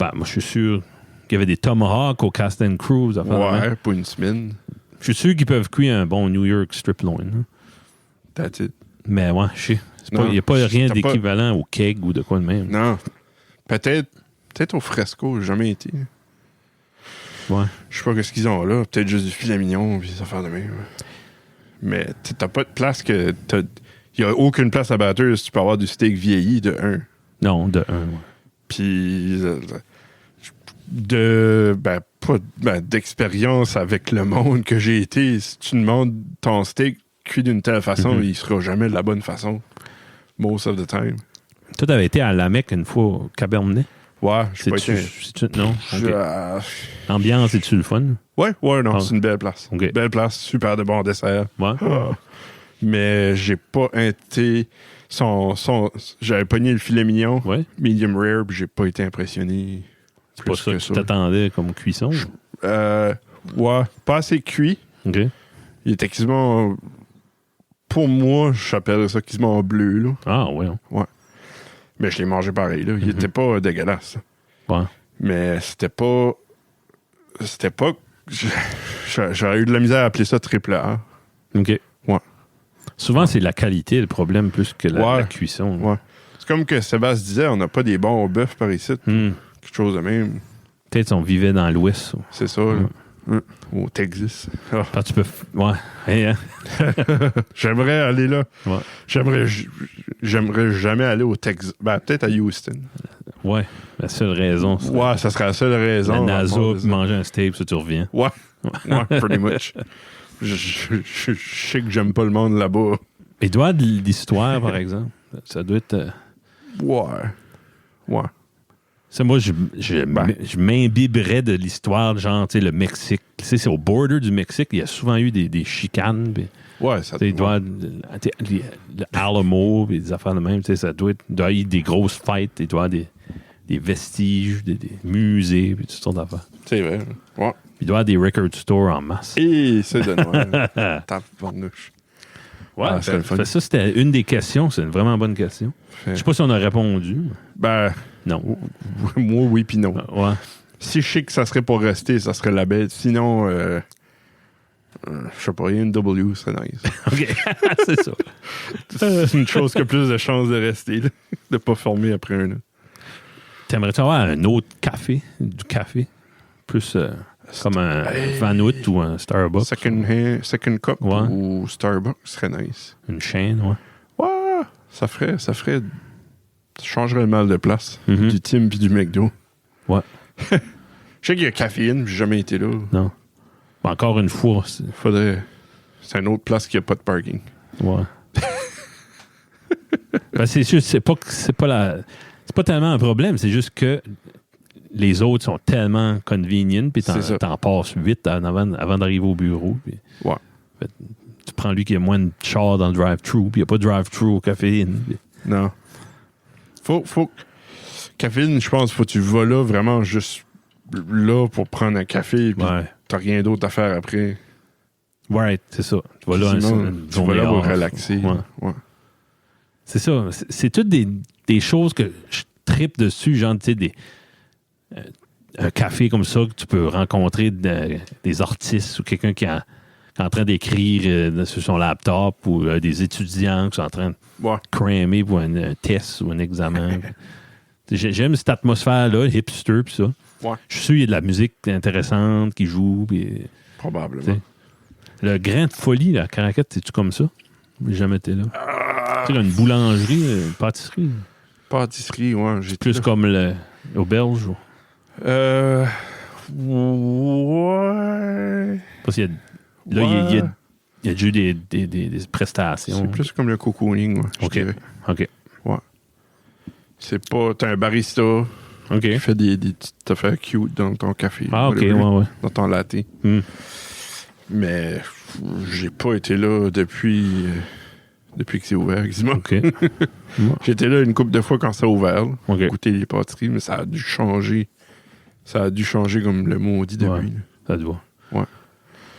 Moi, je suis sûr qu'il y avait des tomahawks au Cast and Crew. Ouais, pour une semaine. Je suis sûr qu'ils peuvent cuire un bon New York strip loin. Hein. That's it. Mais ouais, je sais. Il n'y a pas rien d'équivalent au keg ou de quoi de même. Non. Peut-être au fresco, j'ai jamais été. Ouais. Je sais pas ce qu'ils ont là. Peut-être juste du filet mignon puis ça faire de même. Mais t'as pas de place que. Il n'y a aucune place à Bathurst. Tu peux avoir du steak vieilli de 1. Non, de 1. Ouais. Puis d'expérience avec le monde que j'ai été, si tu demandes ton steak cuit d'une telle façon, il sera jamais de la bonne façon. Most of the time. Toi, t'avais été à la Mecque une fois au Cabernet? Ouais, je sais pas été. Non? Okay. L'ambiance, est-tu le fun? Ouais, non, c'est une belle place. Okay. Belle place, super de bons desserts. Ouais. Mais j'ai pas été... J'avais pogné le filet mignon, medium rare, puis j'ai pas été impressionné. C'est pas ça que tu t'attendais comme cuisson? Ouais, pas assez cuit. OK. Il était quasiment... Pour moi, j'appellerais ça quasiment bleu, là. Ah, ouais. Ouais. Mais je l'ai mangé pareil, là. Il était pas dégueulasse. Ouais. Mais c'était pas... J'aurais eu de la misère à appeler ça triple A. OK. Ouais. Souvent, c'est la qualité le problème plus que la cuisson. Ouais. C'est comme que Sébastien disait, on n'a pas des bons bœufs par ici. Quelque chose de même. Peut-être si on vivait dans l'Ouest. C'est ça, là. Au Texas. Ah, tu peux... Ouais. Hey, hein? J'aimerais aller là. Ouais. J'aimerais jamais aller au Texas. Peut-être à Houston. Ouais. La seule raison. Ouais, ça serait la seule raison. La NASA, manger un steak, ça tu reviens. Ouais. Pretty much. Je sais que j'aime pas le monde là-bas. Il doit y avoir de l'histoire, par exemple. Ça doit être... Ouais. Ça, moi, je m'imbiberais de l'histoire, genre, tu sais, le Mexique. Tu sais, c'est au border du Mexique. Il y a souvent eu des chicanes. Pis, ça il doit le Alamo, pis des affaires de même. Tu sais, ça doit y avoir des grosses fêtes. Il doit y avoir des vestiges, des musées, puis toutes sortes d'affaires. C'est vrai. Ouais. Il doit y avoir des record stores en masse. Et c'est de Noël. Tabarnouche. Ouais, ça, c'était une des questions. C'est une vraiment bonne question. Je sais pas si on a répondu. Non. Moi, oui, puis non. Ouais. Si je sais que ça serait pour rester, ça serait la bête. Sinon, je sais pas, une W, c'est nice. OK, c'est ça. C'est une chose qui a plus de chances de rester, là, de pas former après un an. T'aimerais-tu avoir un autre café? Du café? Plus comme un Van Hout ou un Starbucks? Second Cup ou Starbucks serait nice. Une chaîne, ouais. Ouais, ça ferait... Ça changerait le mal de place. Du Tim puis du McDo. Ouais. Je sais qu'il y a caféine, j'ai jamais été là. Non. Encore une fois. Faudrait... C'est une autre place qui n'a pas de parking. Ouais. Ben, c'est sûr, c'est pas tellement un problème, c'est juste que les autres sont tellement convenient, puis t'en passes vite avant d'arriver au bureau. Puis, ouais. Tu prends lui qui a moins de char dans le drive-thru, puis il n'y a pas de drive-thru au caféine. Puis... Non. Faut caféine, je pense, faut que tu vas là vraiment juste là pour prendre un café, puis t'as rien d'autre à faire après. Ouais, c'est ça. Tu vas là, tu vas là pour relaxer. Ouais. C'est ça. C'est toutes des choses que je trippe dessus, genre, tu sais, un café comme ça que tu peux rencontrer des artistes ou quelqu'un qui est en train d'écrire sur son laptop ou des étudiants qui sont en train de cramer pour un test ou un examen. J'aime cette atmosphère-là, hipster pis ça. Ouais. Je suis sûr qu'il y a de la musique intéressante qui joue. Pis, probablement. Le grain de folie, là, à Caracat, c'est-tu comme ça? J'ai jamais été là. Tu sais, une boulangerie, une pâtisserie. Pâtisserie, ouais. Plus là. Comme l'auberge. Ouais. Parce qu'il y a... Là, il y a déjà des prestations. C'est plus comme le cocooning, OK. Ouais. C'est pas... T'as un barista qui fait des petites affaires cute dans ton café. Ah, OK, ouais. Dans ton latte. Mais j'ai pas été là depuis que c'est ouvert, quasiment. OK. J'étais là une couple de fois quand ça a ouvert. Okay. Goûter les pâtisseries, mais ça a dû changer. Ça a dû changer comme le maudit depuis. Ouais, ça doit. Ouais.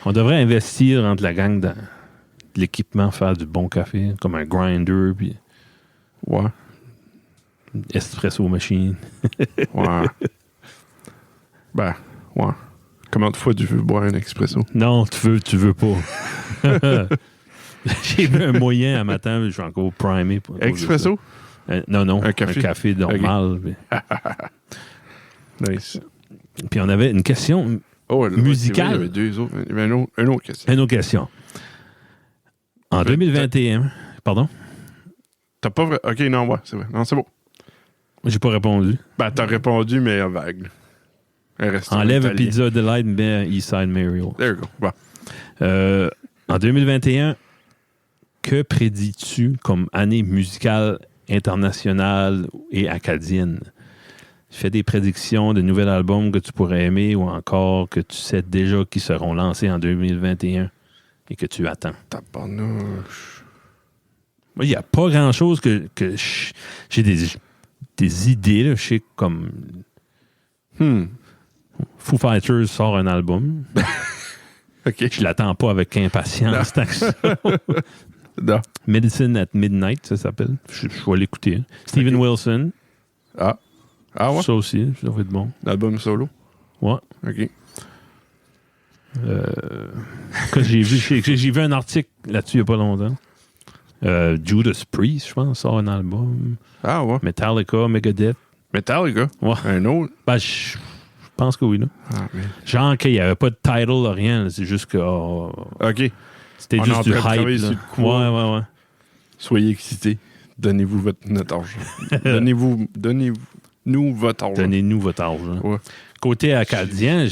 On devrait investir entre la gang dans de l'équipement, faire du bon café, comme un grinder, puis... Ouais. Espresso machine. Ouais. Ben, ouais. Combien de fois tu veux boire un expresso? Non, tu veux pas. J'ai vu un moyen à matin, je suis encore primé. Expresso? Non. Un café normal. Okay. Nice. Puis on avait une question musicale. Il y avait deux autres. Il y avait une autre question. Une autre question. En 2021... Pardon? T'as pas vrai? OK, non, ouais, c'est vrai. Non, c'est bon. J'ai pas répondu. Ben, t'as répondu, mais vague. Enlève Pizza Delight, mais Eastside Mario. There you go. Bon. En 2021, que prédis-tu comme année musicale internationale et acadienne? Tu fais des prédictions de nouveaux albums que tu pourrais aimer ou encore que tu sais déjà qui seront lancés en 2021 et que tu attends? Tabarnouche. Moi, il n'y a pas grand-chose que j'ai des idées, là, je sais, comme... Foo Fighters sort un album. OK. Je l'attends pas avec impatience tant que ça. Non. Medicine at Midnight, ça s'appelle. Je vais l'écouter. Hein. Steven Wilson. Ah ouais? Ça aussi, ça va être bon. L'album solo? Ouais. OK. J'ai vu un article là-dessus il n'y a pas longtemps. Judas Priest, je pense, sort un album. Ah ouais? Metallica, Megadeth. Metallica? Ouais. Un autre? Ben, je pense que oui, là. Ah, mais... Genre qu'il n'y avait pas de title, rien. C'est juste que... OK. C'était juste du hype. Sur le coup. Ouais. Soyez excités. Donnez-vous notre argent. Donnez-nous votre argent. Donnez-nous votre argent. Ouais. Côté acadien,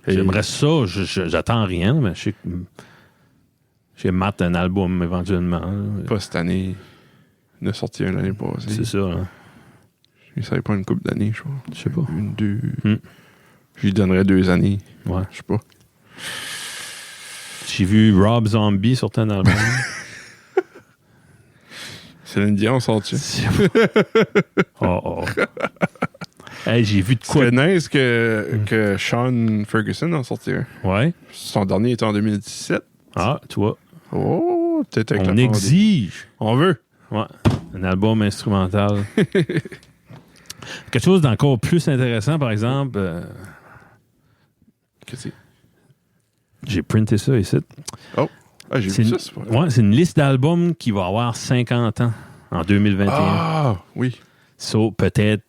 j'aimerais ça. J'attends rien, mais je sais que j'ai maté un album éventuellement. Pas cette année. Il a sorti un l'année passée. C'est ça. Hein. Il savait pas une couple d'années, je crois. Je sais pas. Une, deux. Je lui donnerais 2 années. Ouais. Je sais pas. J'ai vu Rob Zombie sortir un album. Céline Dion sort-tu? Oh. Hey, j'ai vu de quoi. C'est nice que Sean Ferguson en sorti un. Ouais. Son dernier était en 2017. Ah, tu vois. Oh, peut-être avec on exige. On veut. Ouais. Un album instrumental. Quelque chose d'encore plus intéressant, par exemple. Qu'est-ce que c'est? J'ai printé ça ici. Oh. Ah, j'ai vu ça, c'est pas ouais, c'est une liste d'albums qui va avoir 50 ans en 2021. Ah, oui. So, peut-être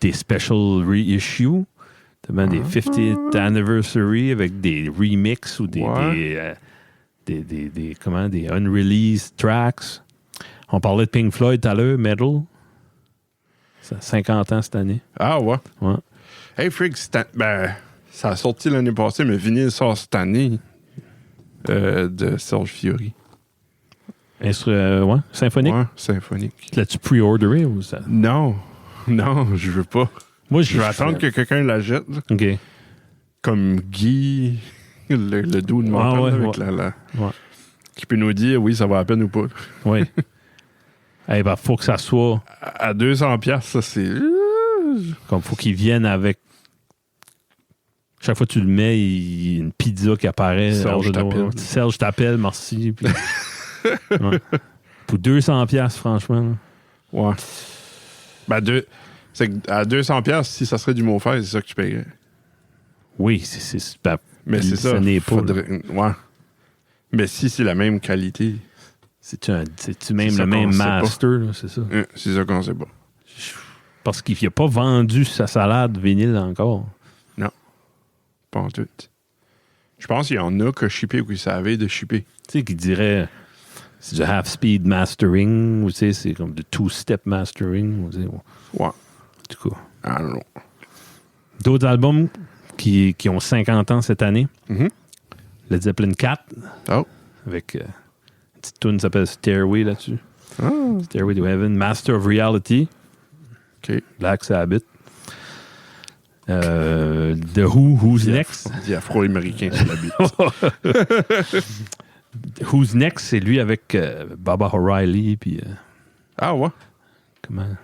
des special reissues, des 50th anniversary avec des remixes ou des unreleased tracks. On parlait de Pink Floyd tout à l'heure, Metal. Ça a 50 ans cette année. Ah, ouais. Ouais. Hey, Frig, ça a sorti l'année passée, mais vinyle sort cette année de Serge Fiori. Symphonique? Ouais, symphonique. L'as-tu pre-orderé ou ça? Non, je veux pas. Moi, je vais attendre que quelqu'un la jette. Là. OK. Comme Guy, le dude de Montréal, avec qui peut nous dire oui, ça va à peine ou pas. Oui. Eh ben, faut que ça soit... À 200$, ça, c'est... Comme faut qu'il vienne avec... Chaque fois que tu le mets, il y a une pizza qui apparaît. Serge t'appelle, merci. Puis... ouais. Pour 200$, franchement. Là. Ouais. C'est à 200$, si ça serait du mot faire, c'est ça que tu payerais. Oui, mais c'est ça. Ce n'est pas. Ouais. Mais si c'est la même qualité. C'est-tu même le même master, là, c'est ça? C'est ça qu'on sait pas. Parce qu'il n'a pas vendu sa salade vinyle encore. Non. Pas en tout. Je pense qu'il y en a qui shippé ou qui savaient de shipper. Tu sais, qui dirait c'est du half-speed mastering, ou tu sais, c'est comme du two-step mastering. Ou, ouais. Du coup. I don't know. D'autres albums qui ont 50 ans cette année. Mm-hmm. Led Zeppelin 4. Oh. Avec une petite tune qui s'appelle Stairway là-dessus. Oh. Stairway to Heaven. Master of Reality. OK. Black Sabbath. The Who's Next. Dit afro-américain sur la bite. Who's Next, c'est lui avec Baba O'Reilly. Puis, ouais. Comment?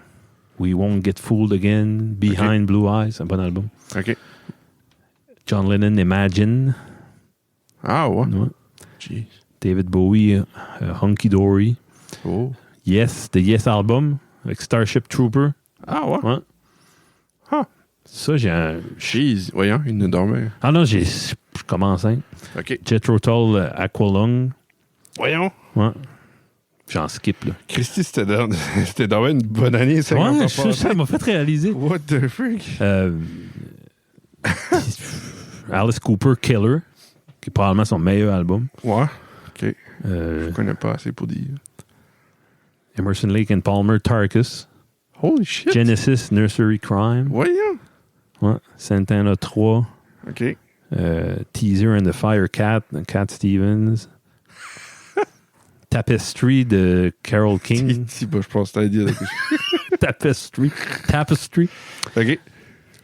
We Won't Get Fooled Again. Behind Blue Eyes. C'est un bon album. OK. John Lennon, Imagine. Ouais. Jeez. David Bowie, Hunky Dory. Oh. Yes, The Yes Album avec Starship Trooper. Ouais. Huh. Ça, j'ai un... Jeez. Voyons, il nous dormait. Non, je commence, hein. OK. Jethro Tull, Aqualung. Voyons. Ouais. J'en skip, là. Christy, c'était dans une bonne année, ça. Ouais, ça m'a fait réaliser. What the freak? Alice Cooper, Killer, qui est probablement son meilleur album. Ouais. OK. Je connais pas assez pour dire. Emerson, Lake and Palmer, Tarkus. Holy shit. Genesis, Nursery Crime. Voyons. Ouais. Santana 3. OK. Teaser and the Fire Cat, Cat Stevens. Tapestry de Carole King. Je pense que t'as dit. Tapestry. OK.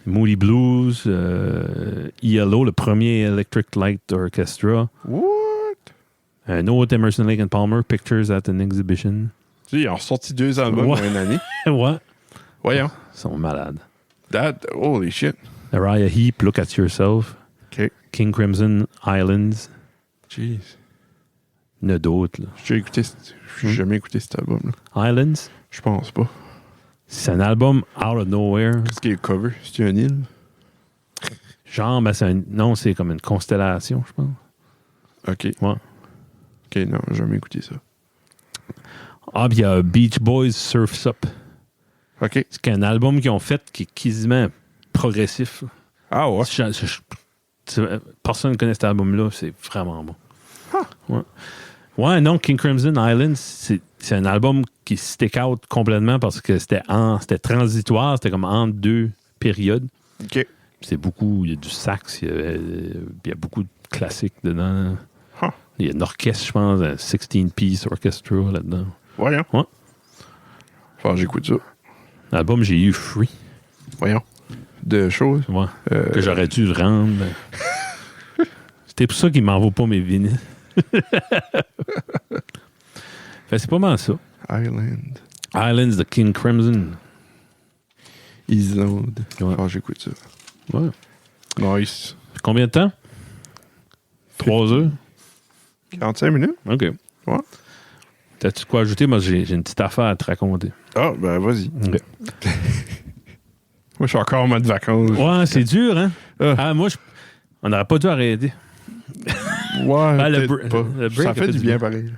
Moody Blues. ELO, le premier Electric Light Orchestra. What? Un autre Emerson, Lake and Palmer, Pictures at an Exhibition. Tu sais, ils ont sorti 2 albums en une année. Ouais. Voyons. Ils sont malades. Holy shit. Uriah Heep, Look at Yourself. OK. King Crimson, Islands. Jeez. Il y en a d'autres, là. J'ai jamais écouté cet album-là. Islands? Je pense pas. C'est un album out of nowhere. Qu'est-ce qu'il y a cover? C'est une île? Genre, non, c'est comme une constellation, je pense. OK. Ouais. OK, non, j'ai jamais écouté ça. Puis il y a Beach Boys Surf's Up. OK. C'est un album qu'ils ont fait qui est quasiment progressif. Ouais? Personne ne connaît cet album-là. C'est vraiment bon. Ouais, non, King Crimson Islands, c'est un album qui stick out complètement parce que c'était transitoire. C'était comme entre 2 périodes. OK. C'est beaucoup... Il y a du sax. Il y a beaucoup de classiques dedans. Il y a un orchestre, je pense, un 16-piece orchestra là-dedans. Voyons. Ouais. Faut que j'écoute ça. L'album, j'ai eu Free. Voyons. De choses. Ouais. Que j'aurais dû le rendre. C'était pour ça qu'il m'envoie pas mes vinyles. C'est pas mal ça. Islands de King Crimson. Island. Ouais. Faut que j'écoute ça. Ouais. Nice. Combien de temps? 3 heures? 45 minutes. OK. Ouais. T'as-tu quoi ajouter? Moi, j'ai une petite affaire à te raconter. Ben vas-y. Okay. Moi, je suis encore en mode vacances. Ouais, c'est dur, hein? Moi, on n'aurait pas dû arrêter. Ouais, le break ça fait du bien pareil.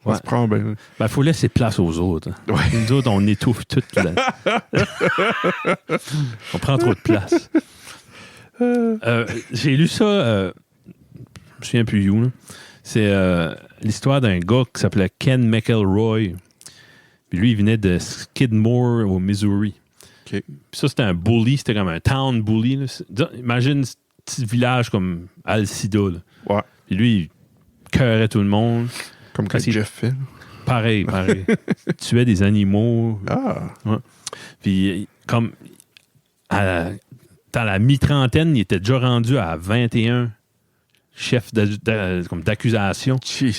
Ça se prend bien. Il faut laisser place aux autres. Hein. Ouais. Nous autres, on étouffe tout. On prend trop de place. J'ai lu ça, je me souviens plus où. C'est l'histoire d'un gars qui s'appelait Ken McElroy. Puis lui, il venait de Skidmore, au Missouri. Okay. Puis ça, c'était un bully. C'était comme un town bully. Là. Imagine un petit village comme Alcida. Là. Ouais. Puis lui, il cœurait tout le monde. Comme quand Jeff fait. Pareil. Il tuait des animaux. Ah. Ouais. Puis comme dans la mi-trentaine, il était déjà rendu à 21 chefs d'accusation.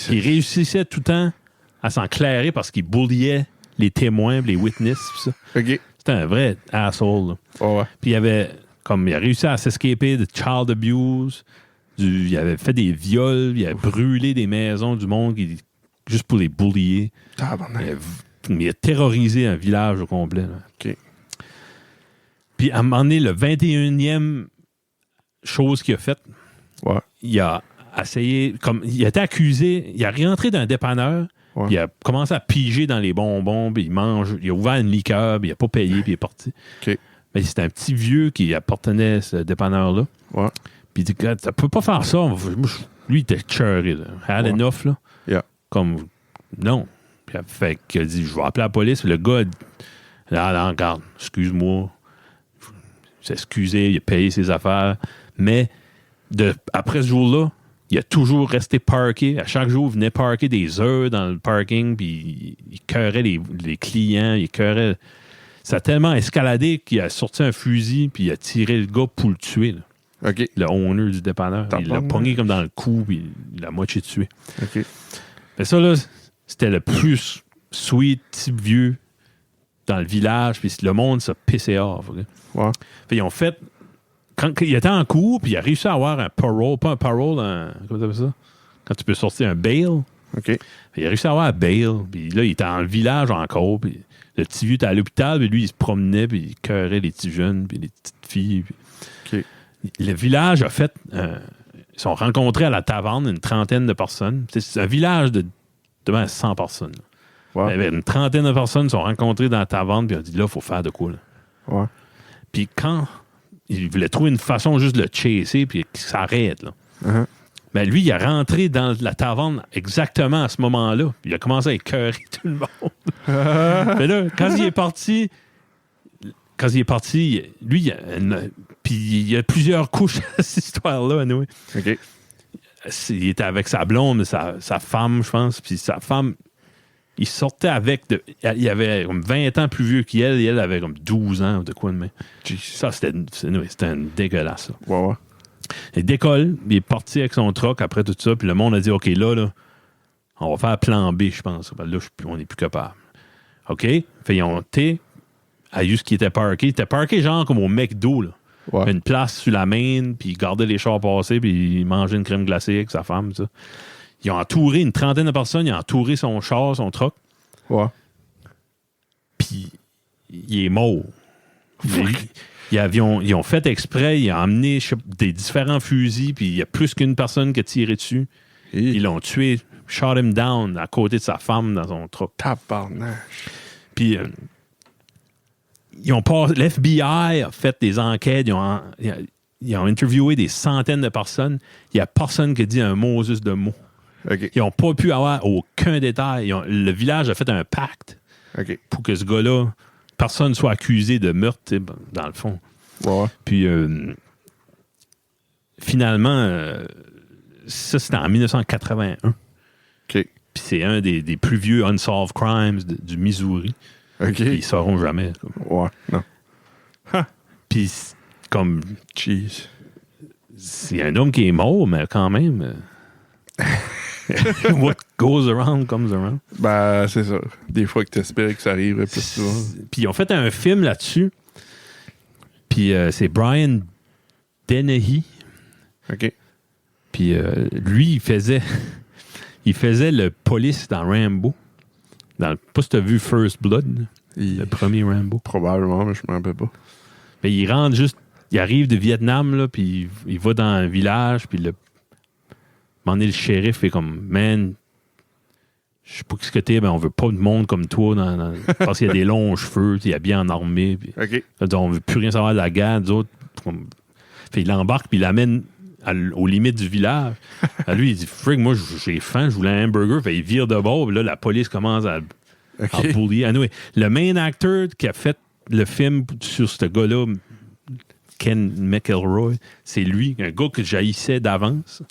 Il réussissait tout le temps à s'en clairer parce qu'il bulliait les témoins, les witnesses. Ça. Okay. C'était un vrai asshole. Là. Oh, ouais. Puis il a réussi à s'escaper de child abuse. Il avait fait des viols, il avait brûlé des maisons du monde juste pour les bullier. Il a terrorisé un village au complet. Là. Okay. Puis à un moment donné, le 21e chose qu'il a faite, ouais. Il a essayé, comme il a été accusé, il est rentré dans un dépanneur, ouais. Il a commencé à piger dans les bonbons, puis il a ouvert une liqueur, puis il n'a pas payé, puis il est parti. Okay. Mais c'était un petit vieux qui appartenait à ce dépanneur-là. Ouais. Puis il dit, tu peux pas faire ça. Lui, il était cheuré. Had enough, là. Yeah. Comme, non. Puis fait qu'il a dit, je vais appeler la police. Puis le gars, là, regarde, excuse-moi. Il s'est excusé, il a payé ses affaires. Mais après ce jour-là, il a toujours resté parké. À chaque jour, il venait parker des heures dans le parking, puis il cœurait les clients, il cœurait... Ça a tellement escaladé qu'il a sorti un fusil, puis il a tiré le gars pour le tuer. Là. Okay. Le owner du dépanneur. Il l'a pogné comme dans le cou, puis il l'a moitié tué. Okay. Mais ça, là, c'était le plus sweet, type vieux dans le village, puis le monde s'est pissé off. Okay? Ouais. Puis ils ont fait... Quand il était en cours, puis il a réussi à avoir un parole, pas un parole, comment tu appelles ça? Quand tu peux sortir un bail. OK. Il a réussi à avoir un bail, puis là, il était dans le village encore, puis le petit vieux était à l'hôpital, puis lui, il se promenait, puis il cœurait les petits jeunes, puis les petites filles. Puis... OK. Le village a fait... ils sont rencontrés à la taverne, une trentaine de personnes. C'est un village de 100 personnes. Ouais. Il y avait une trentaine de personnes sont rencontrées dans la taverne, puis on a dit, là, il faut faire de quoi, là. Ouais. Puis quand... Il voulait trouver une façon juste de le chasser puis qu'il s'arrête. Là. Uh-huh. Mais lui, il est rentré dans la taverne exactement à ce moment-là. Puis il a commencé à écœurer tout le monde. Mais là, quand il est parti, lui, puis il y a plusieurs couches à cette histoire-là. Anyway. OK. Il était avec sa blonde, sa femme, je pense. Puis sa femme, il sortait avec... il avait comme 20 ans plus vieux qu'elle, et elle avait comme 12 ans de quoi de même. Ça, c'était un dégueulasse. Ça. Ouais. Il décolle, il est parti avec son truck après tout ça, puis le monde a dit, OK, là, on va faire plan B, je pense. Là, on n'est plus capable. OK? Fait ils ont été à juste qui était parké. Il était parké genre comme au McDo, là. Ouais. Une place sur la main, puis il gardait les chars passés, puis il mangeait une crème glacée avec sa femme, ça. Ils ont entouré une trentaine de personnes, ils ont entouré son char, son truck. Ouais. Puis, il est mort. Ils ont fait exprès, ils ont amené des différents fusils, puis il y a plus qu'une personne qui a tiré dessus. Ils l'ont tué, shot him down à côté de sa femme dans son truck. Tabarnak. Puis, l'FBI a fait des enquêtes, ils ont interviewé des centaines de personnes. Il n'y a personne qui a dit un mot juste de mots. Okay. Ils n'ont pas pu avoir aucun détail. Le village a fait un pacte pour que ce gars-là, personne soit accusé de meurtre, dans le fond. Ouais. Puis, finalement, ça, c'était en 1981. OK. Puis c'est un des plus vieux unsolved crimes du Missouri. OK. Puis ils ne sauront jamais. Ouais, non. Puis, comme... Jeez. C'est un homme qui est mort, mais quand même... What goes around comes around. Ben, c'est ça. Des fois que tu espères que ça arrive plus souvent. Puis ils ont fait un film là-dessus. Puis c'est Brian Dennehy. OK. Puis lui, il faisait le police dans Rambo. Pas si tu as vu First Blood, le premier Rambo. Probablement, mais je ne m'en rappelle pas. Mais il rentre juste... Il arrive de Vietnam, là, puis il va dans un village, puis à un moment donné, le shérif est comme, man, je sais pas ce que t'es, mais on veut pas de monde comme toi parce qu'il y a des longs cheveux, il est bien en armée. Puis, OK. On veut plus rien savoir de la guerre, nous autres. Fait, il l'embarque, puis il l'amène aux limites du village. Lui, il dit, frig, moi, j'ai faim, je voulais un hamburger. Fait, il vire de bord, puis là, la police commence à bullier. Anyway, le main actor qui a fait le film sur ce gars-là, Ken McElroy, c'est lui, un gars que j'haïssais d'avance.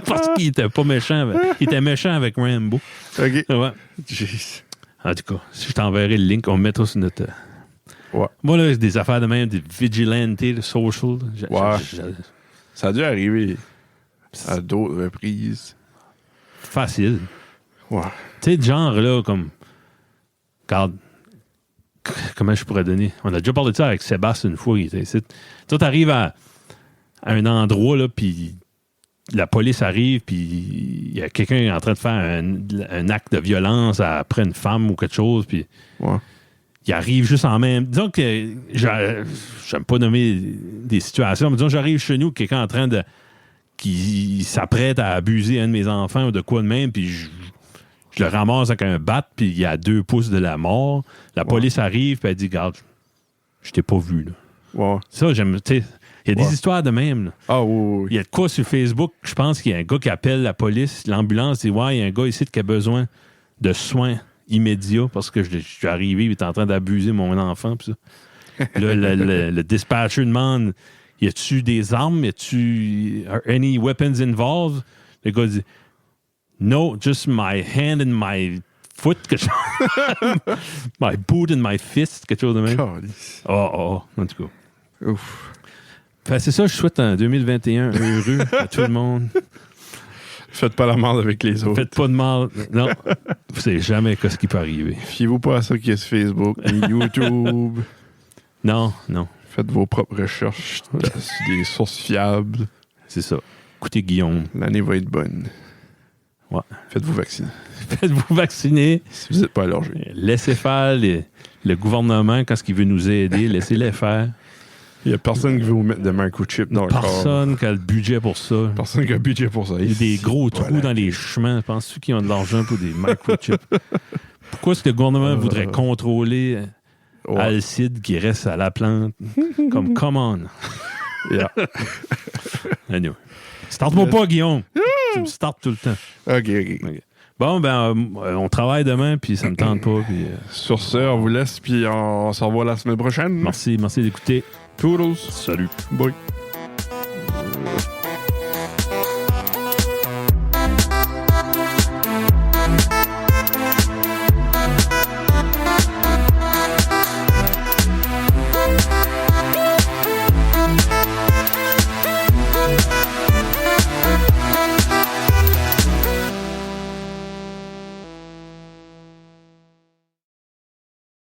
Parce qu'il était pas méchant. Il était méchant avec Rambo. OK. Ouais. Jeez. En tout cas, si je t'enverrai le link, on le mettra sur notre... Ouais. Moi, là, c'est des affaires de même, des vigilantes, de social. Ça a dû arriver à d'autres reprises. Facile. Ouais. Tu sais, de genre, là, comme... Regarde, comment je pourrais donner? On a déjà parlé de ça avec Sébastien une fois. Il était ici. Tu arrives à un endroit, là, puis la police arrive, puis il y a quelqu'un en train de faire un acte de violence après une femme ou quelque chose, puis il arrive juste en même... Disons que... J'aime pas nommer des situations, mais disons que j'arrive chez nous, quelqu'un en train de... qui s'apprête à abuser un de mes enfants ou de quoi de même, puis je le ramasse avec un bat, puis il y a 2 pouces de la mort. La police arrive, puis elle dit, regarde, je t'ai pas vu, là. Ouais. Ça, j'aime... Tu sais, il y a des histoires de même, là. Ah oui. Il y a de quoi sur Facebook, je pense qu'il y a un gars qui appelle la police, l'ambulance, dit, ouais, il y a un gars ici qui a besoin de soins immédiats parce que je suis arrivé, il est en train d'abuser mon enfant, puis ça. Là, le dispatcher demande, y a-tu des armes? Y a-tu any weapons involved? Le gars dit, no, just my hand and my foot, my boot and my fist, quelque chose de même. En tout cas. Ouf. Fait, c'est ça, je souhaite en 2021 heureux à tout le monde. Faites pas la merde avec les autres. Faites pas de mal. Non, vous savez jamais ce qui peut arriver. Fiez-vous pas à ça qui est sur Facebook, ni YouTube. Non. Faites vos propres recherches sur des sources fiables. C'est ça. Écoutez, Guillaume. L'année va être bonne. Ouais. Faites-vous vacciner. Faites-vous vacciner. Si vous n'êtes pas allergique. Laissez faire le gouvernement quand il veut nous aider. Laissez-les faire. Il n'y a personne qui veut vous mettre de microchip dans le corps. Personne qui a le budget pour ça. Personne qui a le budget pour ça. Il y a des gros trous dans les chemins. Penses-tu qu'ils ont de l'argent pour des microchips? Pourquoi est-ce que le gouvernement voudrait contrôler Alcide qui reste à la plante? Comme, come on. Yeah. Anyway. Starte-moi pas, Guillaume. Tu me startes tout le temps. OK. Bon, on travaille demain, puis ça me tente pas. Puis, sur ce, on vous laisse, puis on se revoit la semaine prochaine. Merci d'écouter. Toodles. Salut. Bye.